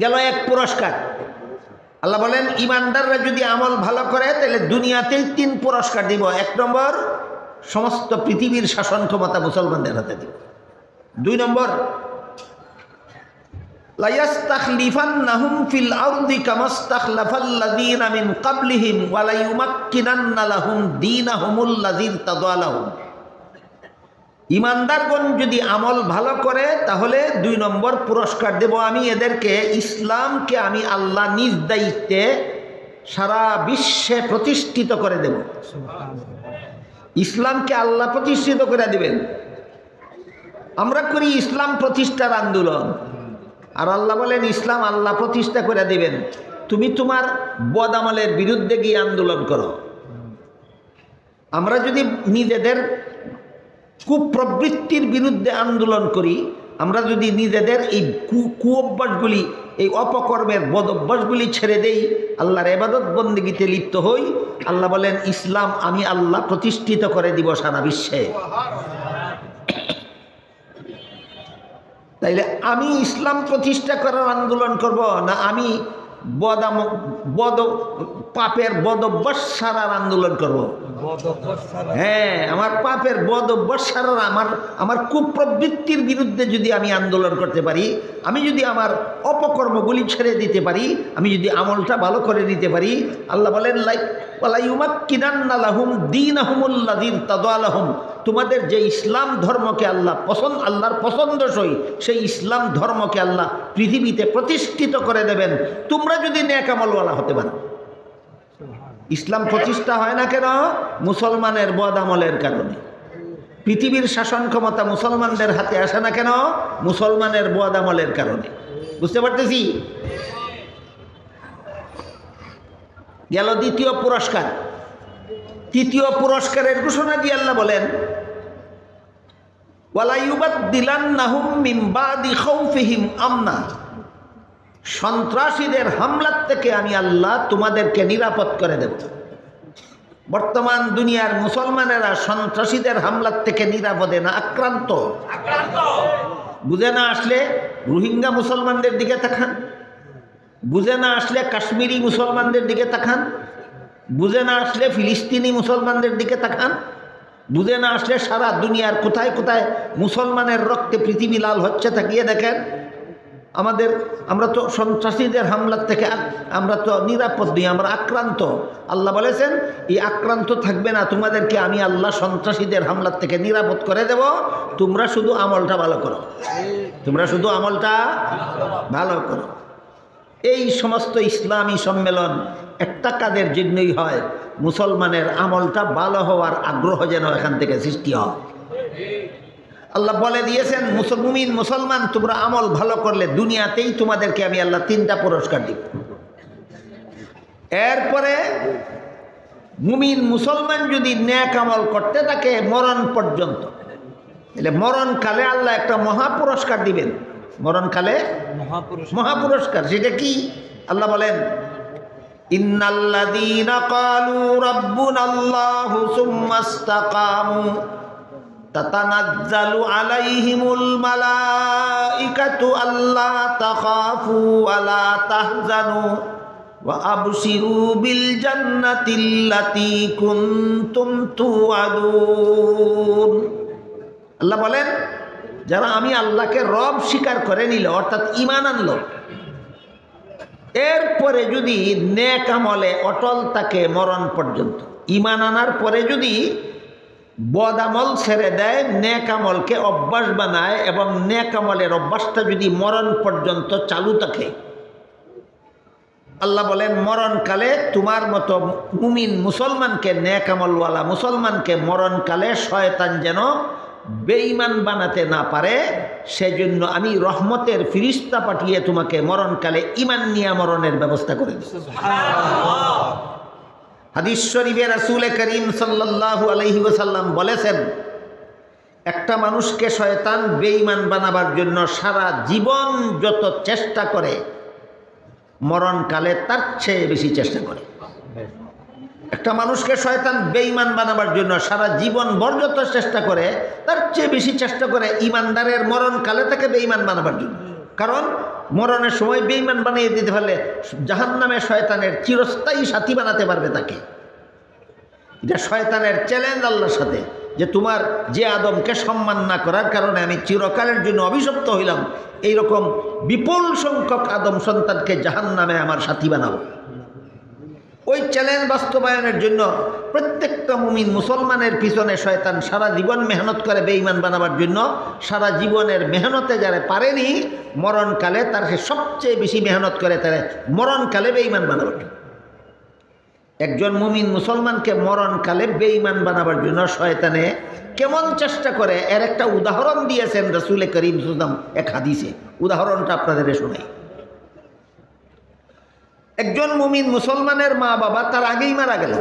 গেল 1 পুরস্কার। আল্লাহ বলেন ইমানদাররা যদি আমল ভালো করে তাহলে দুনিয়াতেই 3 পুরস্কার দিব। 1 নম্বর, সমস্ত পৃথিবীর শাসন ক্ষমতা মুসলমানদের হাতে দিব। 2 নম্বর, লা ইস্তাখলিফান্নাহুম ফিল আরদি কামাস্তাখলাফাল্লাযীনা মিন ক্বাবলিহিম ওয়া লা ইউমাক্কিনান্না লাহুম দীনাহুমুল্লাযী ইরতাদা লাহুম। ইমানদারগণ যদি আমল ভালো করে তাহলে 2 নম্বর পুরস্কার দেব আমি এদেরকে। ইসলামকে আমি আল্লাহ নিজ দায়িত্বে সারা বিশ্বে প্রতিষ্ঠিত করে দেব। ইসলামকে আল্লাহ প্রতিষ্ঠিত করে দিবেন। আমরা করি ইসলাম প্রতিষ্ঠার আন্দোলন, আর আল্লাহ বলেন ইসলাম আল্লাহ প্রতিষ্ঠা করে দিবেন। তুমি তোমার বদামলের বিরুদ্ধে গিয়ে আন্দোলন করো। আমরা যদি নিজেদের কুপ্রবৃত্তির বিরুদ্ধে আন্দোলন করি, আমরা যদি নিজেদের এই কুঅভ্যাসগুলি, এই অপকর্মের বদভ্যাসগুলি ছেড়ে দেই, আল্লাহর ইবাদত বন্দেগীতে লিপ্ত হই, আল্লাহ বলেন ইসলাম আমি আল্লাহ প্রতিষ্ঠিত করে দিব সারা বিশ্বে। তাইলে আমি ইসলাম প্রতিষ্ঠা করার আন্দোলন করব, না আমি পাপের বদভ্যাস সারার আন্দোলন করব? হ্যাঁ, আমার পাপের বদভ্যাস সারার, আমার কুপ্রবৃত্তির বিরুদ্ধে যদি আমি আন্দোলন করতে পারি, আমি যদি আমার অপকর্মগুলি ছেড়ে দিতে পারি, আমি যদি আমলটা ভালো করে নিতে পারি, আল্লাহ বলেন তোমাদের যে ইসলাম ধর্মকে আল্লাহর পছন্দসই, সেই ইসলাম ধর্মকে আল্লাহ পৃথিবীতে প্রতিষ্ঠিত করে দেবেন, তোমরা যদি নেক আমলওয়ালা হতে পারো। ইসলাম প্রতিষ্ঠা হয় না কেন? মুসলমানের বদ আমলের কারণে। পৃথিবীর শাসন ক্ষমতা মুসলমানদের হাতে আসে না কেন? মুসলমানের বদ আমলের কারণে। বুঝতে পারতেছি? গেল দ্বিতীয় পুরস্কার। তৃতীয় পুরস্কারের ঘোষণা দিয়ে আল্লাহ বলেন ওয়ালা ইউবাদদিলান্নাহুম মিন বাদি খাউফিহিম আমনা, সন্ত্রাসীদের হামলার থেকে আমি আল্লাহ তোমাদেরকে নিরাপদ করে দেব। বর্তমান দুনিয়ার মুসলমানেরা সন্ত্রাসীদের হামলার থেকে নিরাপদে না, আক্রান্ত। বুঝে না আসলে রোহিঙ্গা মুসলমানদের দিকে তাকান, বুঝে না আসলে কাশ্মীরি মুসলমানদের দিকে তাকান, বুঝে না আসলে ফিলিস্তিনি মুসলমানদের দিকে তাকান, বুঝে না আসলে সারা দুনিয়ার কোথায় কোথায় মুসলমানের রক্তে পৃথিবী লাল হচ্ছে তাকিয়ে দেখেন। আমরা তো সন্ত্রাসীদের হামলার থেকে আমরা তো নিরাপদ নই, আমরা আক্রান্ত। আল্লাহ বলেছেন এই আক্রান্ত থাকবে না, তোমাদেরকে আমি আল্লাহ সন্ত্রাসীদের হামলার থেকে নিরাপদ করে দেব, তোমরা শুধু আমলটা ভালো করো, তোমরা শুধু আমলটা ভালো করো। এই সমস্ত ইসলামী সম্মেলন একটা কাজের জন্যই হয়, মুসলমানের আমলটা ভালো হওয়ার আগ্রহ যেন এখান থেকে সৃষ্টি হয়। আল্লাহ বলে দিয়েছেন মুমিন মুসলমান তোমরা আমল ভালো করলে দুনিয়াতেই তোমাদেরকে আমি আল্লাহ 3টা পুরস্কার দিব। এরপরে মুমিন মুসলমান যদি নেক আমল করতে থাকে মরণ পর্যন্ত, তাহলে মরণকালে আল্লাহ একটা মহাপুরস্কার দিবেন। মরণকালে মহাপুরস্কার, সেটা কি? আল্লাহ বলেন ইন্নাল্লাযীনা ক্বালু রাব্বুনাল্লাহু সুম্মা ইসতাকামু তাতানাজ্জালু আলাইহিমুল মালাইকাতু আল্লা তাখাফু ওয়া লা তাহজানু ওয়া আবশিরু বিল জান্নাতিল্লাতী কুনতুম তুআদুন। আল্লাহ বলেন যারা আমি আল্লাহকে রব স্বীকার করে নিল, অর্থাৎ ঈমান আনলো, এরপরে যদি নেক আমলে অটল থাকে মরণ পর্যন্ত, ঈমান আনার পরে যদি বদ আমল ছেড়ে দেয়, নেক আমলকে অভ্যাস বানায় এবং নেক আমলের অভ্যাসটা যদি মরণ পর্যন্ত চালু থাকে, আল্লাহ বলেন মরণকালে তোমার মতো মুমিন মুসলমানকে, নেক আমলওয়ালা মুসলমানকে মরণকালে শয়তান যেন বেঈমান বানাতে না পারে, সেজন্য আমি রহমতের ফিরিস্তা পাঠিয়ে তোমাকে মরণকালে ঈমান নিয়ে মরণের ব্যবস্থা করে দিই। হাদিস শরীফে রাসূল করিম সাল্লাল্লাহু আলাইহি ওয়াসাল্লাম বলেছেন একটা মানুষকে শয়তান বেঈমান বানাবার জন্য সারা জীবন যত চেষ্টা করে, মরণকালে তার চেয়ে বেশি চেষ্টা করে। একটা মানুষকে শয়তান বেঈমান বানাবার জন্য সারা জীবন ভর যত চেষ্টা করে, তার চেয়ে বেশি চেষ্টা করে ইমানদারের মরণকালে তাকে বেঈমান বানাবার জন্য। কারণ মরণের সময় বেঈমান বানিয়ে দিতে পারলে জাহান্নামে শয়তানের চিরস্থায়ী সাথী বানাতে পারবে তাকে। এটা শয়তানের চ্যালেঞ্জ আল্লাহর সাথে, যে তোমার যে আদমকে সম্মান না করার কারণে আমি চিরকালের জন্য অভিশপ্ত হইলাম, এইরকম বিপুল সংখ্যক আদম সন্তানকে জাহান্নামে আমার সাথী বানাবো। ওই চ্যালেঞ্জ বাস্তবায়নের জন্য প্রত্যেকটা মুমিন মুসলমানের পিছনে শয়তান সারা জীবন মেহনত করে বেঈমান বানাবার জন্য। সারা জীবনের মেহনতে যারা পারেনি, মরণকালে তার সে সবচেয়ে বেশি মেহনত করে তারা মরণকালে বেঈমান বানাবার জন্য। একজন মুমিন মুসলমানকে মরণকালে বেঈমান বানাবার জন্য শয়তানে কেমন চেষ্টা করে, এর একটা উদাহরণ দিয়েছেন রাসূল করিম সাল্লাল্লাহু আলাইহি ওয়াসাল্লাম এক হাদিসে। উদাহরণটা আপনাদের শোনাই। একজন মুমিন মুসলমানের মা বাবা তার আগেই মারা গেল,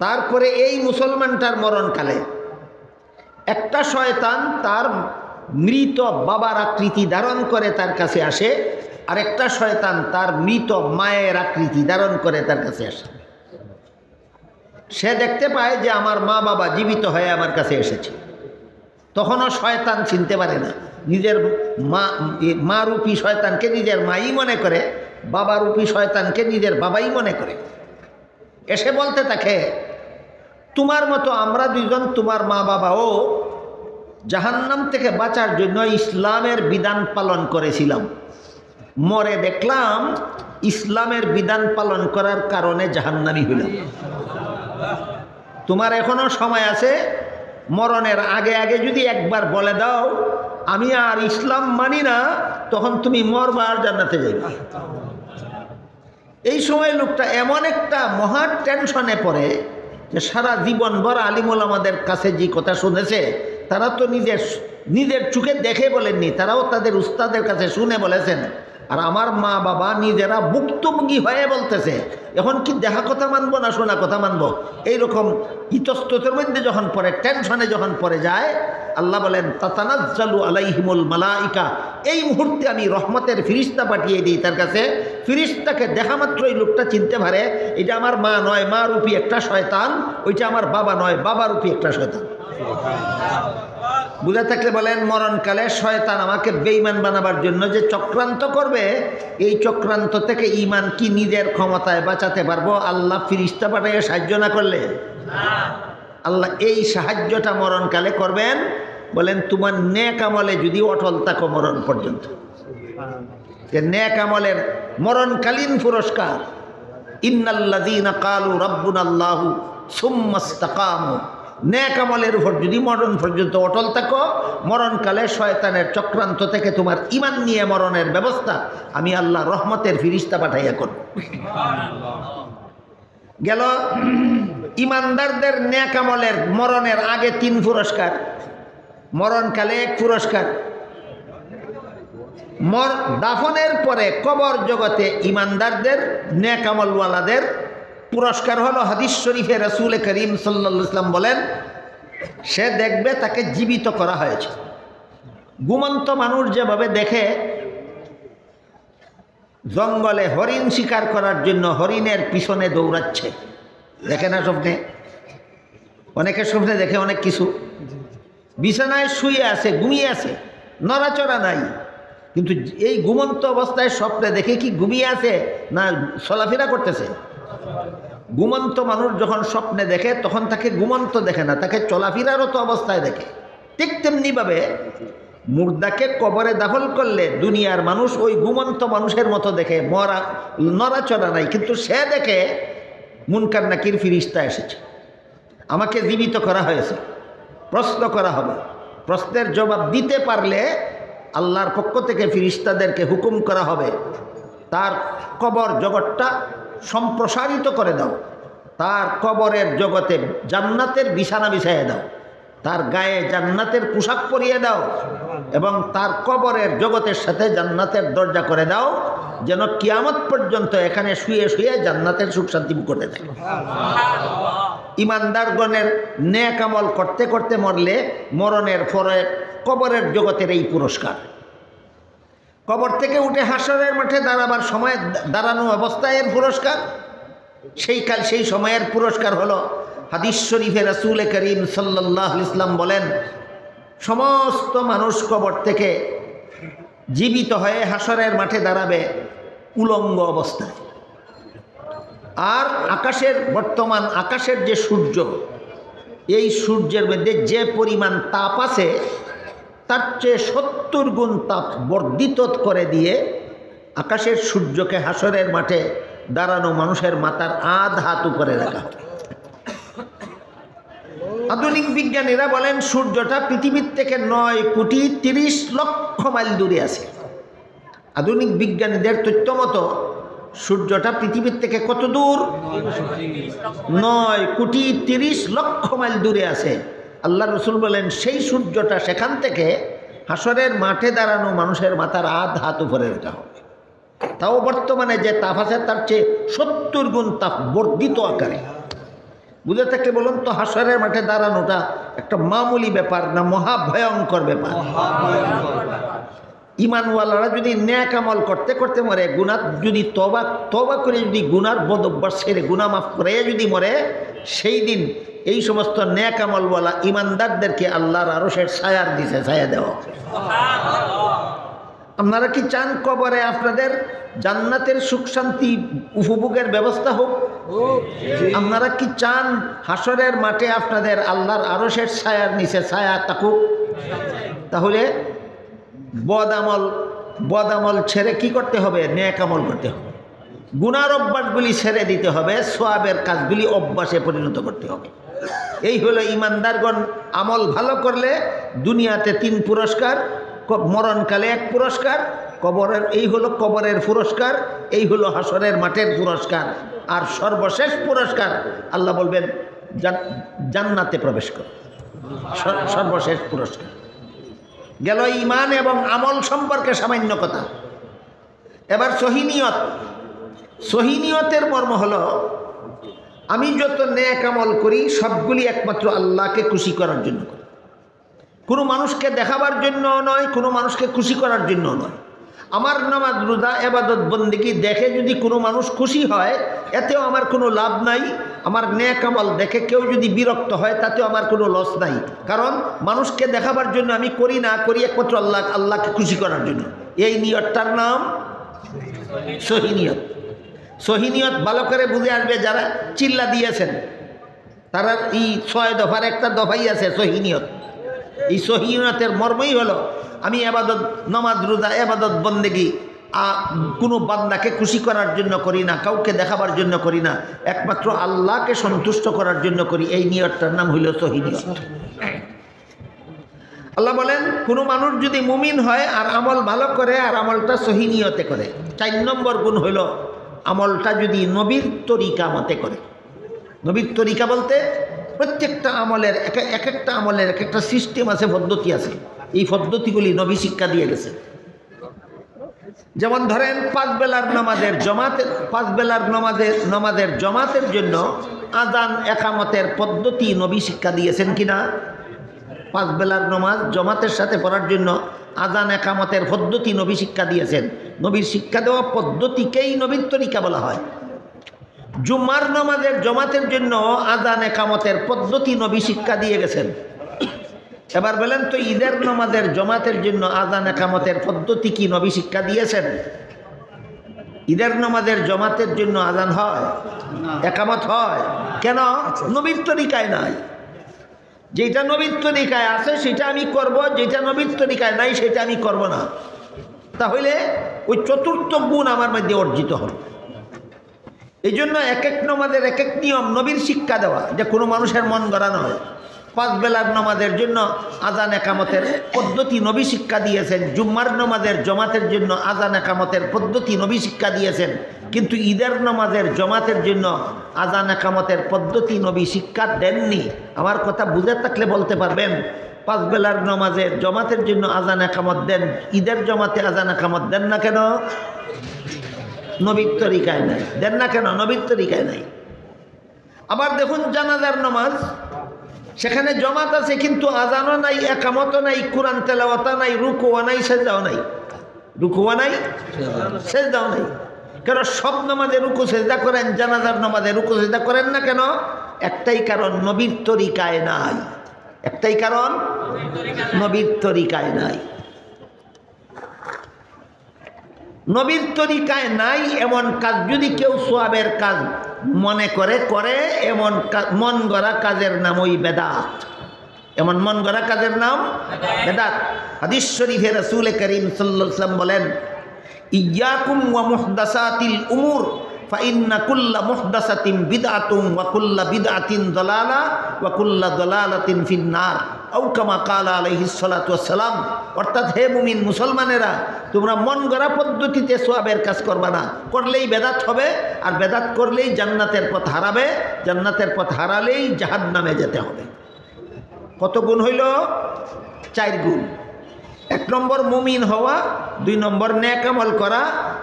তারপরে এই মুসলমানটার মরণকালে একটা শয়তান তার মৃত বাবার আকৃতি ধারণ করে তার কাছে আসে, আর একটা শয়তান তার মৃত মায়ের আকৃতি ধারণ করে তার কাছে আসে। সে দেখতে পায় যে আমার মা বাবা জীবিত হয়ে আমার কাছে এসেছে। তখনও শয়তান চিনতে পারে না, নিজের মা রূপী শয়তানকে নিজের মাই মনে করে, বাবা রূপী শয়তানকে নিজের বাবাই মনে করে। এসে বলতে থাকে, তোমার মতো আমরা দুইজন তোমার মা বাবাও জাহান্নাম থেকে বাঁচার জন্য ইসলামের বিধান পালন করেছিলাম, মরে দেখলাম ইসলামের বিধান পালন করার কারণে জাহান্নামী হইলাম। তোমার এখনো সময় আছে, মরণের আগে আগে যদি একবার বলে দাও আমি আর ইসলাম মানি না, তখন তুমি মরবা আর জান্নাতে যাইবা। এই সময় লোকটা এমন একটা মহা টেনশনে পড়ে যে সারা জীবনভর আলিম ওলামাদের কাছে যে কথা শুনেছে, তারা তো নিজের চোখে দেখে বলেননি, তারাও তাদের উস্তাদের কাছে শুনে বলেছেন, আর আমার মা বাবা নিজেরা ভুক্তভোগী হয়ে বলতেছে, এখন কি দেখা কথা মানবো না শোনা কথা মানবো? এইরকম ইতস্ততের মধ্যে যখন পড়ে, টেনশনে যখন পড়ে যায়, আল্লাহ বলেন তাতানাজ্জালু আলাইহিমুল মালাইকা, এই মুহূর্তে আমি রহমতের ফিরিস্তা পাঠিয়ে দিই তার কাছে। ফিরিস্তাকে দেখা মাত্রই লোকটা চিনতে পারে এটা আমার মা নয় মা রূপী একটা শয়তান, ওইটা আমার বাবা নয় বাবা রূপী একটা শয়তান। বুঝে থাকলে বলেন, মরণকালে শয়তান আমাকে বেঈমান বানাবার জন্য যে চক্রান্ত করবে, এই চক্রান্ত থেকে ঈমান কি নিজের ক্ষমতায় বাঁচাতে পারবো আল্লাহ ফিরিস্তা পাঠিয়ে সাহায্য না করলে? আল্লাহ এই সাহায্যটা মরণকালে করবেন। বলেন তোমার নেক আমলে যদি অটল থাকো মরণ পর্যন্ত, যে নেক আমলের মরণকালীন পুরস্কার, ইন্নাল্লাযীনা ক্বালু রাব্বুনাল্লাহু সুম্মা ইসতাকামু, নেক আমলের উপর যদি মরণ পর্যন্ত অটল থাকো, মরণকালে শয়তানের চক্রান্ত থেকে তোমার ঈমান নিয়ে মরণের ব্যবস্থা আমি আল্লাহ রহমতের ফিরিস্তা পাঠাইয়া করব। গেল ঈমানদারদের নেক আমলের মরণের আগে 3 পুরস্কার, মরণকালে 1 পুরস্কার। দাফনের পরে কবর জগতে ঈমানদারদের নেক আমলওয়ালাদের পুরস্কার হলো, হাদিস শরীফে রাসূল করিম সাল্লাল্লাহু আলাইহি ওয়াসাল্লাম বলেন, সে দেখবে তাকে জীবিত করা হয়েছে। ঘুমন্ত মানুষ যেভাবে দেখে, জঙ্গলে হরিণ শিকার করার জন্য হরিণের পিছনে দৌড়াচ্ছে, দেখে না স্বপ্নে? অনেকে স্বপ্নে দেখে অনেক কিছু। বিছানায় শুয়ে আছে, ঘুমিয়ে আছে, নড়াচড়া নাই, কিন্তু এই ঘুমন্ত অবস্থায় স্বপ্নে দেখে কি ঘুমিয়ে আছে না চলাফেরা করতেছে? ঘুমন্ত মানুষ যখন স্বপ্নে দেখে তখন তাকে ঘুমন্ত দেখে না, তাকে চলাফেরারত অবস্থায় দেখে। ঠিক তেমনিভাবে মুর্দাকে কবরে দাফন করলে দুনিয়ার মানুষ ওই ঘুমন্ত মানুষের মতো দেখে, নড়াচড়া নাই, কিন্তু সে দেখে মুনকার নাকির ফিরিস্তা এসেছে, আমাকে জীবিত করা হয়েছে, প্রশ্ন করা হবে। প্রশ্নের জবাব দিতে পারলে আল্লাহর পক্ষ থেকে ফিরিস্তাদেরকে হুকুম করা হবে, তার কবর জগৎটা সম্প্রসারিত করে দাও, তার কবরের জগতে জান্নাতের বিছানা বিছাইয়ে দাও, তার গায়ে জান্নাতের পোশাক পরিয়ে দাও, এবং তার কবরের জগতের সাথে জান্নাতের দরজা করে দাও, যেন কিয়ামত পর্যন্ত এখানে শুয়ে শুয়ে জান্নাতের সুখ শান্তি করতে থাকে। ঈমানদারগণের নেক আমল করতে করতে মরলে মরণের পরে কবরের জগতের এই পুরস্কার। কবর থেকে উঠে হাসরের মাঠে দাঁড়াবার সময় দাঁড়ানো অবস্থায় এর পুরস্কার। সেই সময়ের পুরস্কার হলো, হাদিস শরীফে রাসূল করিম সাল্লাল্লাহু আলাইহি ওয়াসাল্লাম বলেন, সমস্ত মানুষ কবর থেকে জীবিত হয়ে হাসরের মাঠে দাঁড়াবে উলঙ্গ অবস্থায়। আর আকাশের যে সূর্য, এই সূর্যের মধ্যে যে পরিমাণ তাপ আছে তার চেয়ে 70 গুণ তাপ বর্ধিত করে দিয়ে আকাশের সূর্যকে হাসরের মাঠে দাঁড়ানো মানুষের মাথার হাত উপরে রাখা হবে। আধুনিক বিজ্ঞানীরা বলেন সূর্যটা পৃথিবীর থেকে 9,30,00,000 মাইল দূরে আছে। আধুনিক বিজ্ঞানীদের তথ্য মতো সূর্যটা পৃথিবীর থেকে কত দূর? 9,30,00,000 মাইল দূরে আছে। আল্লাহ রসুল বলেন সেই সূর্যটা সেখান থেকে হাসরের মাঠে দাঁড়ানো মানুষের মাথার হাত উপরে রাখা হবে। তাও বর্তমানে যে তাপ আছে তার চেয়ে 70 গুণ তাপ বর্ধিত আকারে। বুঝে থাকলে বলুন তো, হাসরের মাঠে দাঁড়ানোটা একটা মামুলি ব্যাপার না মহাভয়ঙ্কর ব্যাপার? ইমানওয়ালারা যদি নেক আমল করতে করতে মরে, গুনাহ যদি তওবা করে যদি গুনার বদ অভ্যাস ছেড়ে গুনাহ মাফ করে যদি মরে, সেই দিন এই সমস্ত নেক আমলওয়ালা ইমানদারদেরকে আল্লাহর আরশের ছায়ার দিছে ছায়া দেওয়া। আপনারা কি চান কবরে আপনাদের জান্নাতের সুখ শান্তি উপভোগের ব্যবস্থা হোক? আপনারা কি চান হাসরের মাঠে আপনাদের আল্লাহর আরশের ছায়ার নিচে ছায়া থাকুক? তাহলে বদ আমল ছেড়ে কি করতে হবে? নেক আমল করতে হবে। গুনার অভ্যাসগুলি ছেড়ে দিতে হবে, সওয়াবের কাজগুলি অভ্যাসে পরিণত করতে হবে। এই হলো ইমানদারগণ। আমল ভালো করলে দুনিয়াতে 3 পুরস্কার, মরণকালে 1 পুরস্কার, এই হলো কবরের পুরস্কার, এই হলো হাসরের মাঠের পুরস্কার, আর সর্বশেষ পুরস্কার আল্লাহ বলবেন জান্নাতে প্রবেশ কর। সর্বশেষ পুরস্কার গেল ঈমান এবং আমল সম্পর্কে সামান্য কথা। এবার সহিনিয়তের মর্ম হলো, আমি যত নেক আমল করি সবগুলি একমাত্র আল্লাহকে খুশি করার জন্য করি। কোনো মানুষকে দেখাবার জন্য নয়, কোনো মানুষকে খুশি করার জন্য নয়। আমার নামাজ রোজা ইবাদত বন্দেগী দেখে যদি কোনো মানুষ খুশি হয়, এতেও আমার কোনো লাভ নাই। আমার নেক আমল দেখে কেউ যদি বিরক্ত হয়, তাতেও আমার কোনো লস নাই। কারণ মানুষকে দেখাবার জন্য আমি করি না, করি একমাত্র আল্লাহকে খুশি করার জন্য। এই নিয়তটার নাম সহিনিয়ত। সহিনিয়ত ভালো করে বুঝে আসবে যারা চিল্লা দিয়েছেন, তারা এই 6 দফার একটা দফাই আছে সহিনিয়ত। এই সহিনিয়তের মর্মই হলো, আমি ইবাদত নামাজ রোজা ইবাদত বন্দেগী কোনো বান্দাকে খুশি করার জন্য করি না, কাউকে দেখাবার জন্য করি না, একমাত্র আল্লাহকে সন্তুষ্ট করার জন্য করি। এই নিয়তটার নাম হইল সহিনিয়ত। আল্লাহ বলেন, কোনো মানুষ যদি মুমিন হয় আর আমল ভালো করে আর আমলটা সহিনিয়তে করে, 4 নম্বর গুণ হইল আমলটা যদি নবীর তরিকা মতে করে। নবীর তরিকা বলতে প্রত্যেকটা আমলের এক একটা আমলের এক একটা সিস্টেম আছে, পদ্ধতি আছে। এই পদ্ধতিগুলি নবী শিক্ষা দিয়ে গেছে। যেমন ধরেন 5 বেলার নামাজের জমাতের জন্য আযান একামতের পদ্ধতি নবী শিক্ষা দিয়েছেন কিনা? 5 বেলার নামাজ জমাতের সাথে পড়ার জন্য আযান একামতের পদ্ধতি নবী শিক্ষা দিয়েছেন। নবীর শিক্ষা দেওয়া পদ্ধতিকেই নবীর তরিকা বলা হয়। জুমার নামাজের জমাতের জন্য আযান একামতের পদ্ধতি নবী শিক্ষা দিয়ে গেছেন। এবার বলেন তো, ঈদের নামাজের জমাতের জন্য আযান একামতের পদ্ধতি কি নবী শিক্ষা দিয়েছেন? ঈদের নামাজের জমাতের জন্য আযান হয়, একামত হয়, কেন? নবীর তরিকায় নাই। যেটা নবীর তরিকায় আছে সেটা আমি করব, যেটা নবীর তরিকায় নাই সেটা আমি করব না। তাহলে ওই 4র্থ গুণ আমার মধ্যে অর্জিত হবে। এই জন্য এক নামাজের এক নিয়ম নবীর শিক্ষা দেওয়া, যে কোনো মানুষের মন গড়া নয়। 5 বেলার নামাজের জন্য আযান একামতের পদ্ধতি নবী শিক্ষা দিয়েছেন। জুম্মার নামাজের জমাতের জন্য আযান একামতের পদ্ধতি নবী শিক্ষা দিয়েছেন। কিন্তু ঈদের নামাজের জমাতের জন্য আযান একামতের পদ্ধতি নবী শিক্ষা দেননি। আমার কথা বুঝে থাকলে বলতে পারবেন, 5 বেলার নামাজের জমাতের জন্য আযান একামত দেন, ঈদের জমাতে আযান একামত দেন না কেন? নবীর তরিকায় নাই। দেন না কেন? নবীর তরিকায় নাই। আবার দেখুন জানাজার নামাজ, সেখানে জমাত আছে কিন্তু আযানও নাই, একামতও নাই, কোরআন তেলাওয়াত নাই, রুকুও নাই, সেজদাও নাই। রুকুও নাই, সেজদাও নাই। কেন? সব নামাজে রুকু সেজদা করেন, জানাজার নামাজে রুকু সেজদা করেন না কেন? একটাই কারণ, নবীর তরিকায় নাই। একটাই কারণ, নবীর তরিকায় নাই। নবীর তরিকায় নাই এমন কাজ যদি কেউ সওয়াবের কাজ মনে করে, এমন মন গড়া কাজের নাম ওই বেদাত। এমন মন গড়া কাজের নাম বেদাত। হাদিস শরীফে রাসূল করিম সাল্লাল্লাহু আলাইহি ওয়াসাল্লাম বলেন, ইয়্যাকুম ওয়া মুহদাসাতিল উমুর ফাইন্না কুল্লা মুহদাসাতিন বিদআতুন ওয়া কুল্লা বিদআতিন দালালা ওয়া কুল্লা দালালাতিন ফিন্নার, আও কামা ক্বালা আলাইহিস সালাতু ওয়াস সালাম। অর্থাৎ হে মুমিন মুসলমানেরা, তোমরা মন গড়া পদ্ধতিতে সওয়াবের কাজ করবা না। করলেই বেদাত হবে, আর বেদাত করলেই জান্নাতের পথ হারাবে, জান্নাতের পথ হারালেই জাহান্নামে যেতে হবে। কত গুণ হইল? 4 গুণ। 1 নম্বর মুমিন হওয়া, 2 নম্বর নেক আমল করা,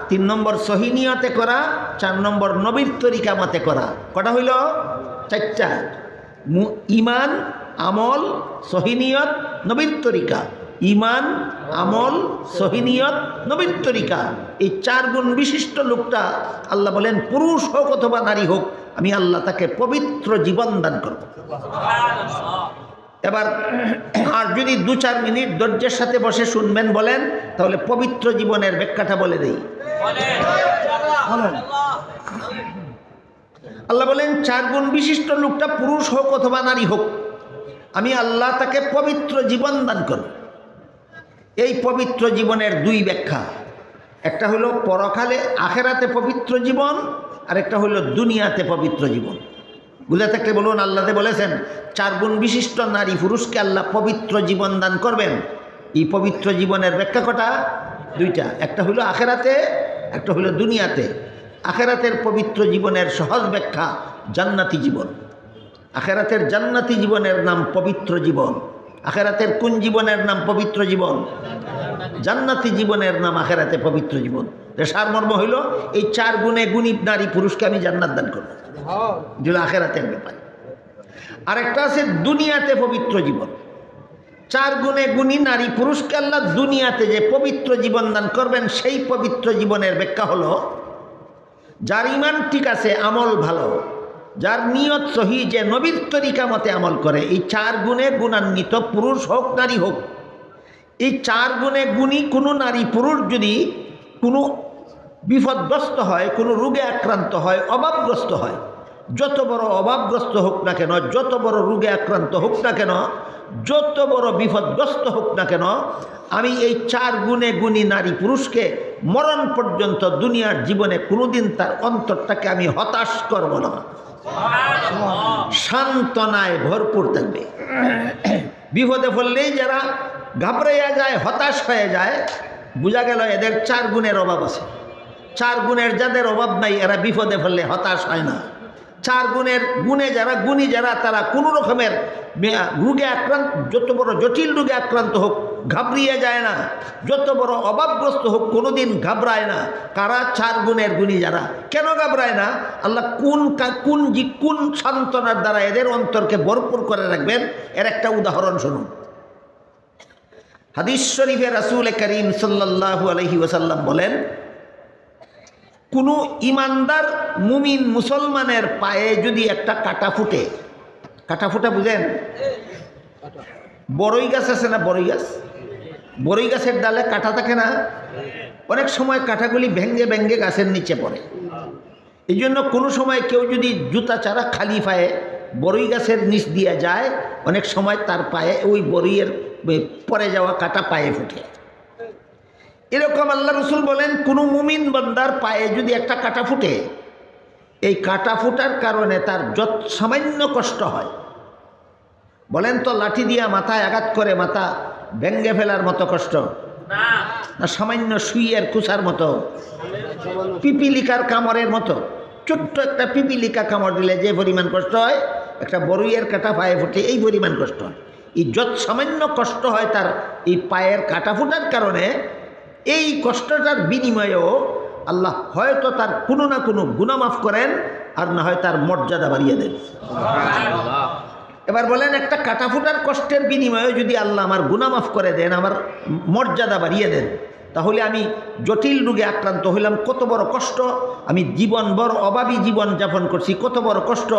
3 নম্বর সহি নিয়তে করা, 4 নম্বর নবীর তরিকা মতে করা। কটা হইল? 4টা। ইমান, আমল, সহি নিয়ত, নবীর তরিকা। ইমান, আমল, সহি নিয়ত, নবীর তরিকা। এই 4 গুণ বিশিষ্ট লোকটা আল্লাহ বলেন পুরুষ হোক অথবা নারী হোক, আমি আল্লাহ তাকে পবিত্র জীবন দান করব। এবার আর যদি 2-4 মিনিট ধৈর্যের সাথে বসে শুনবেন বলেন, তাহলে পবিত্র জীবনের ব্যাখ্যাটা বলে দেই। আল্লাহ বলেন 4 গুণ বিশিষ্ট লোকটা পুরুষ হোক অথবা নারী হোক, আমি আল্লাহ তাকে পবিত্র জীবন দান করব। এই পবিত্র জীবনের 2 ব্যাখ্যা, একটা হলো পরকালে আখেরাতে পবিত্র জীবন, আর একটা হলো দুনিয়াতে পবিত্র জীবন। বুঝে থাকলে বলুন, আল্লাহ বলেছেন 4 গুণ বিশিষ্ট নারী পুরুষকে আল্লাহ পবিত্র জীবন দান করবেন। এই পবিত্র জীবনের ব্যাখ্যা কটা? 2টা, একটা হলো আখেরাতে, একটা হলো দুনিয়াতে। আখেরাতের পবিত্র জীবনের সহজ ব্যাখ্যা জান্নাতি জীবন। আখেরাতের জান্নাতি জীবনের নাম পবিত্র জীবন। আখেরাতের কোন জীবনের নাম পবিত্র জীবন? জান্নাতি জীবনের নাম আখেরাতে পবিত্র জীবন। সারমর্ম হইল এই 4 গুণে গুণী নারী পুরুষকে আমি জান্নাত দান করব, যেটা আখেরাতের ব্যাপার। আরেকটা আছে দুনিয়াতে পবিত্র জীবন। 4 গুণে গুণী নারী পুরুষকে আল্লাহ দুনিয়াতে যে পবিত্র জীবন দান করবেন, সেই পবিত্র জীবনের ব্যাখ্যা হলো যার ইমান ঠিক আছে, আমল ভালো, যার নিয়ত সহি, যে নবীর তরিকা মতে আমল করে, এই 4 গুণে গুণান্বিত পুরুষ হোক নারী হোক, এই 4 গুণে গুণী কোনো নারী পুরুষ যদি কোনো বিপদগ্রস্ত হয়, কোনো রোগে আক্রান্ত হয়, অভাবগ্রস্ত হয়, যত বড় অভাবগ্রস্ত হোক না কেন, যত বড় রোগে আক্রান্ত হোক না কেন, যত বড় বিপদগ্রস্ত হোক না কেন, আমি এই 4 গুণে গুণী নারী পুরুষকে মরণ পর্যন্ত দুনিয়ার জীবনে কোনোদিন তার অন্তরটাকে আমি হতাশ করব না, সান্ত্বনায় ভরপুর থাকবে। বিপদে পড়লেই যারা ঘাবড়াইয়া যায়, হতাশ হয়ে যায়, বোঝা গেল এদের 4 গুণের অভাব আছে। 4 গুণের যাদের অভাব নাই, এরা বিপদে পড়লে হতাশ হয় না। 4 গুণের গুণে যারা গুণী, যারা তারা কোনো রকমের রোগে আক্রান্ত, যত বড় জটিল রোগে আক্রান্ত হোক ঘাবড়িয়ে যায় না, যত বড় অভাবগ্রস্ত হোক কোনোদিন ঘাবড়ায় না। কারা? 4 গুণের গুণী যারা। কেন ঘাবড়ায় না? আল্লাহ কোন সান্ত্বনার দ্বারা এদের অন্তরকে ভরপুর করে রাখবেন, এর একটা উদাহরণ শুনুন। হাদিস শরীফে রাসূল করিম সাল্লাল্লাহু আলাইহি ওয়াসাল্লাম বলেন, কোনো ইমানদার মুমিন মুসলমানের পায়ে যদি একটা কাটা ফুটে, কাটা ফুটা বুঝেন? বড়ই গাছ আছে না, বড়ই গাছ, বড়ই গাছের ডালে কাটা থাকে না, অনেক সময় কাটাগুলি ভেঙ্গে ভেঙ্গে গাছের নিচে পড়ে। এই জন্য কোনো সময় কেউ যদি জুতা ছাড়া খালি পায়ে বড়ই গাছের নিচ দিয়ে যায়, অনেক সময় তার পায়ে ওই বড়ইয়ের পরে যাওয়া কাটা পায়ে ফুটে। এরকম আল্লাহ রসুল বলেন, কোনো মুমিন বান্দার পায়ে যদি একটা কাটা ফুটে, এই কাটা ফুটার কারণে তার যত সামান্য কষ্ট হয়, বলেন তো লাঠি দিয়া মাথায় আঘাত করে মাথা ভেঙ্গে ফেলার মতো কষ্ট না, সামান্য সুইয়ের কুচার মতো, পিপিলিকার কামড়ের মতো, ছোট্ট একটা পিপিলিকা কামড় দিলে যে পরিমাণ কষ্ট হয়, একটা বড়ইয়ের কাটা পায়ে ফুটে এই পরিমাণ কষ্ট হয়। এই যত সামান্য কষ্ট হয় তার এই পায়ের কাটা ফুটার কারণে, এই কষ্টটার বিনিময়েও আল্লাহ হয়তো তার কোনো না কোনো গুনাহ মাফ করেন, আর না হয় তার মর্যাদা বাড়িয়ে দেন। এবার বলেন, একটা কাটা ফুটার কষ্টের বিনিময়ে যদি আল্লাহ আমার গুনাহ মাফ করে দেন, আমার মর্যাদা বাড়িয়ে দেন, তাহলে আমি জটিল রোগে আক্রান্ত হইলাম, কত বড় কষ্ট, আমি জীবন বড় অভাবী জীবন যাপন করছি, কত বড় কষ্ট,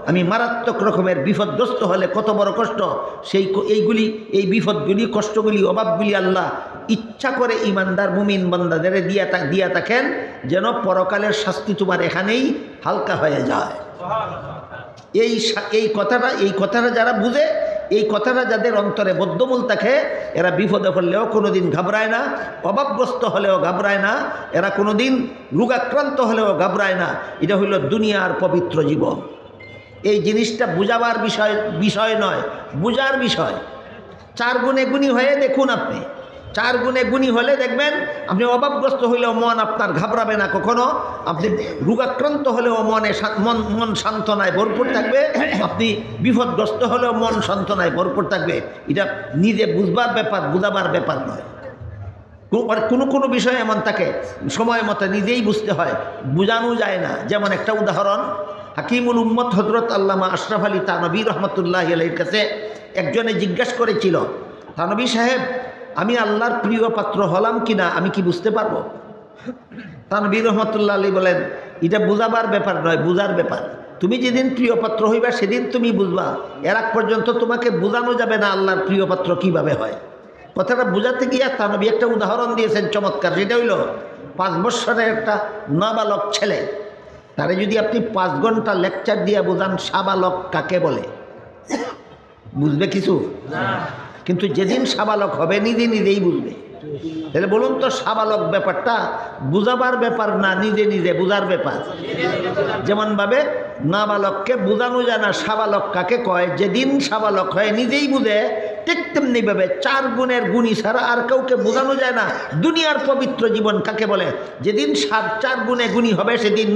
আমি মারাত্মক রকমের বিপদগ্রস্ত হলে কত বড় কষ্ট, এই বিপদগুলি, কষ্টগুলি, অভাবগুলি আল্লাহ ইচ্ছা করে ইমানদার মুমিন বান্দাদের দিয়া থাকেন, যেন পরকালের শাস্তি তোমার এখানেই হালকা হয়ে যায়। এই কথাটা যারা বুঝে, এই কথাটা যাদের অন্তরে বদ্ধমূল থাকে, এরা বিপদে পড়লেও কোনোদিন ঘাবড়ায় না, অভাবগ্রস্ত হলেও ঘাবড়ায় না, এরা কোনোদিন রোগাক্রান্ত হলেও ঘাবড়ায় না। এটা হইল দুনিয়ার পবিত্র জীবন। এই জিনিসটা বুঝাবার বিষয় নয়, বুঝার বিষয়। 4 গুণে গুণী হয়ে দেখুন, আপনি 4 গুণে গুণী হলে দেখবেন আপনি অভাবগ্রস্ত হইলেও মন আপনার ঘাবড়াবে না কখনো, আপনি রোগাক্রান্ত হলেও মন সান্ত্বনায় ভরপুর থাকবে, আপনি বিপদগ্রস্ত হলেও মন সান্ত্বনায় ভরপুর থাকবে। এটা নিজে বুঝবার ব্যাপার, বুঝাবার ব্যাপার নয়। কোনো কোনো বিষয় এমন থাকে সময় মতো নিজেই বুঝতে হয়, বোঝানো যায় না। যেমন একটা উদাহরণ, হাকিমুল উম্মত হজরত আল্লামা আশরাফ আলী থানভী রহমতুল্লাহ আলাইহির কাছে একজনে জিজ্ঞাসা করেছিল, থানভী সাহেব, আমি আল্লাহর প্রিয় পাত্র হলাম কিনা আমি কি বুঝতে পারবো? থানভী রহমতুল্লাহ আলী বলেন, এটা বুঝাবার ব্যাপার নয়, বুঝার ব্যাপার। তুমি যেদিন প্রিয় পাত্র হইবা সেদিন তুমি বুঝবা, এর আগ পর্যন্ত তোমাকে বোঝানো যাবে না আল্লাহর প্রিয় পাত্র কীভাবে হয়। কথাটা বোঝাতে গিয়ে থানভী একটা উদাহরণ দিয়েছেন চমৎকার। সেটা হইল 5 বৎসরের একটা নাবালক ছেলে, তারে যদি আপনি 5 ঘন্টা লেকচার দিয়ে বোঝান সাবালক কাকে বলে, বুঝবে কিছু? কিন্তু যেদিন সাবালক হবে নিজে নিজেই বুঝবে। তাহলে বলুন তো, সাবালক ব্যাপারটা বুঝাবার ব্যাপার না নিজে নিজে বুঝার ব্যাপার? যেমনভাবে নাবালককে বোঝানো যায় না সাবালক কাকে কয়, যেদিন সাবালক হয় নিজেই বুঝে, ঠিক তেমনিভাবে 4 গুণের গুণী ছাড়া আর কাউকে বোঝানো যায় না দুনিয়ার পবিত্র জীবন কাকে বলে। যেদিন 4 গুণে গুণী হবে সেদিন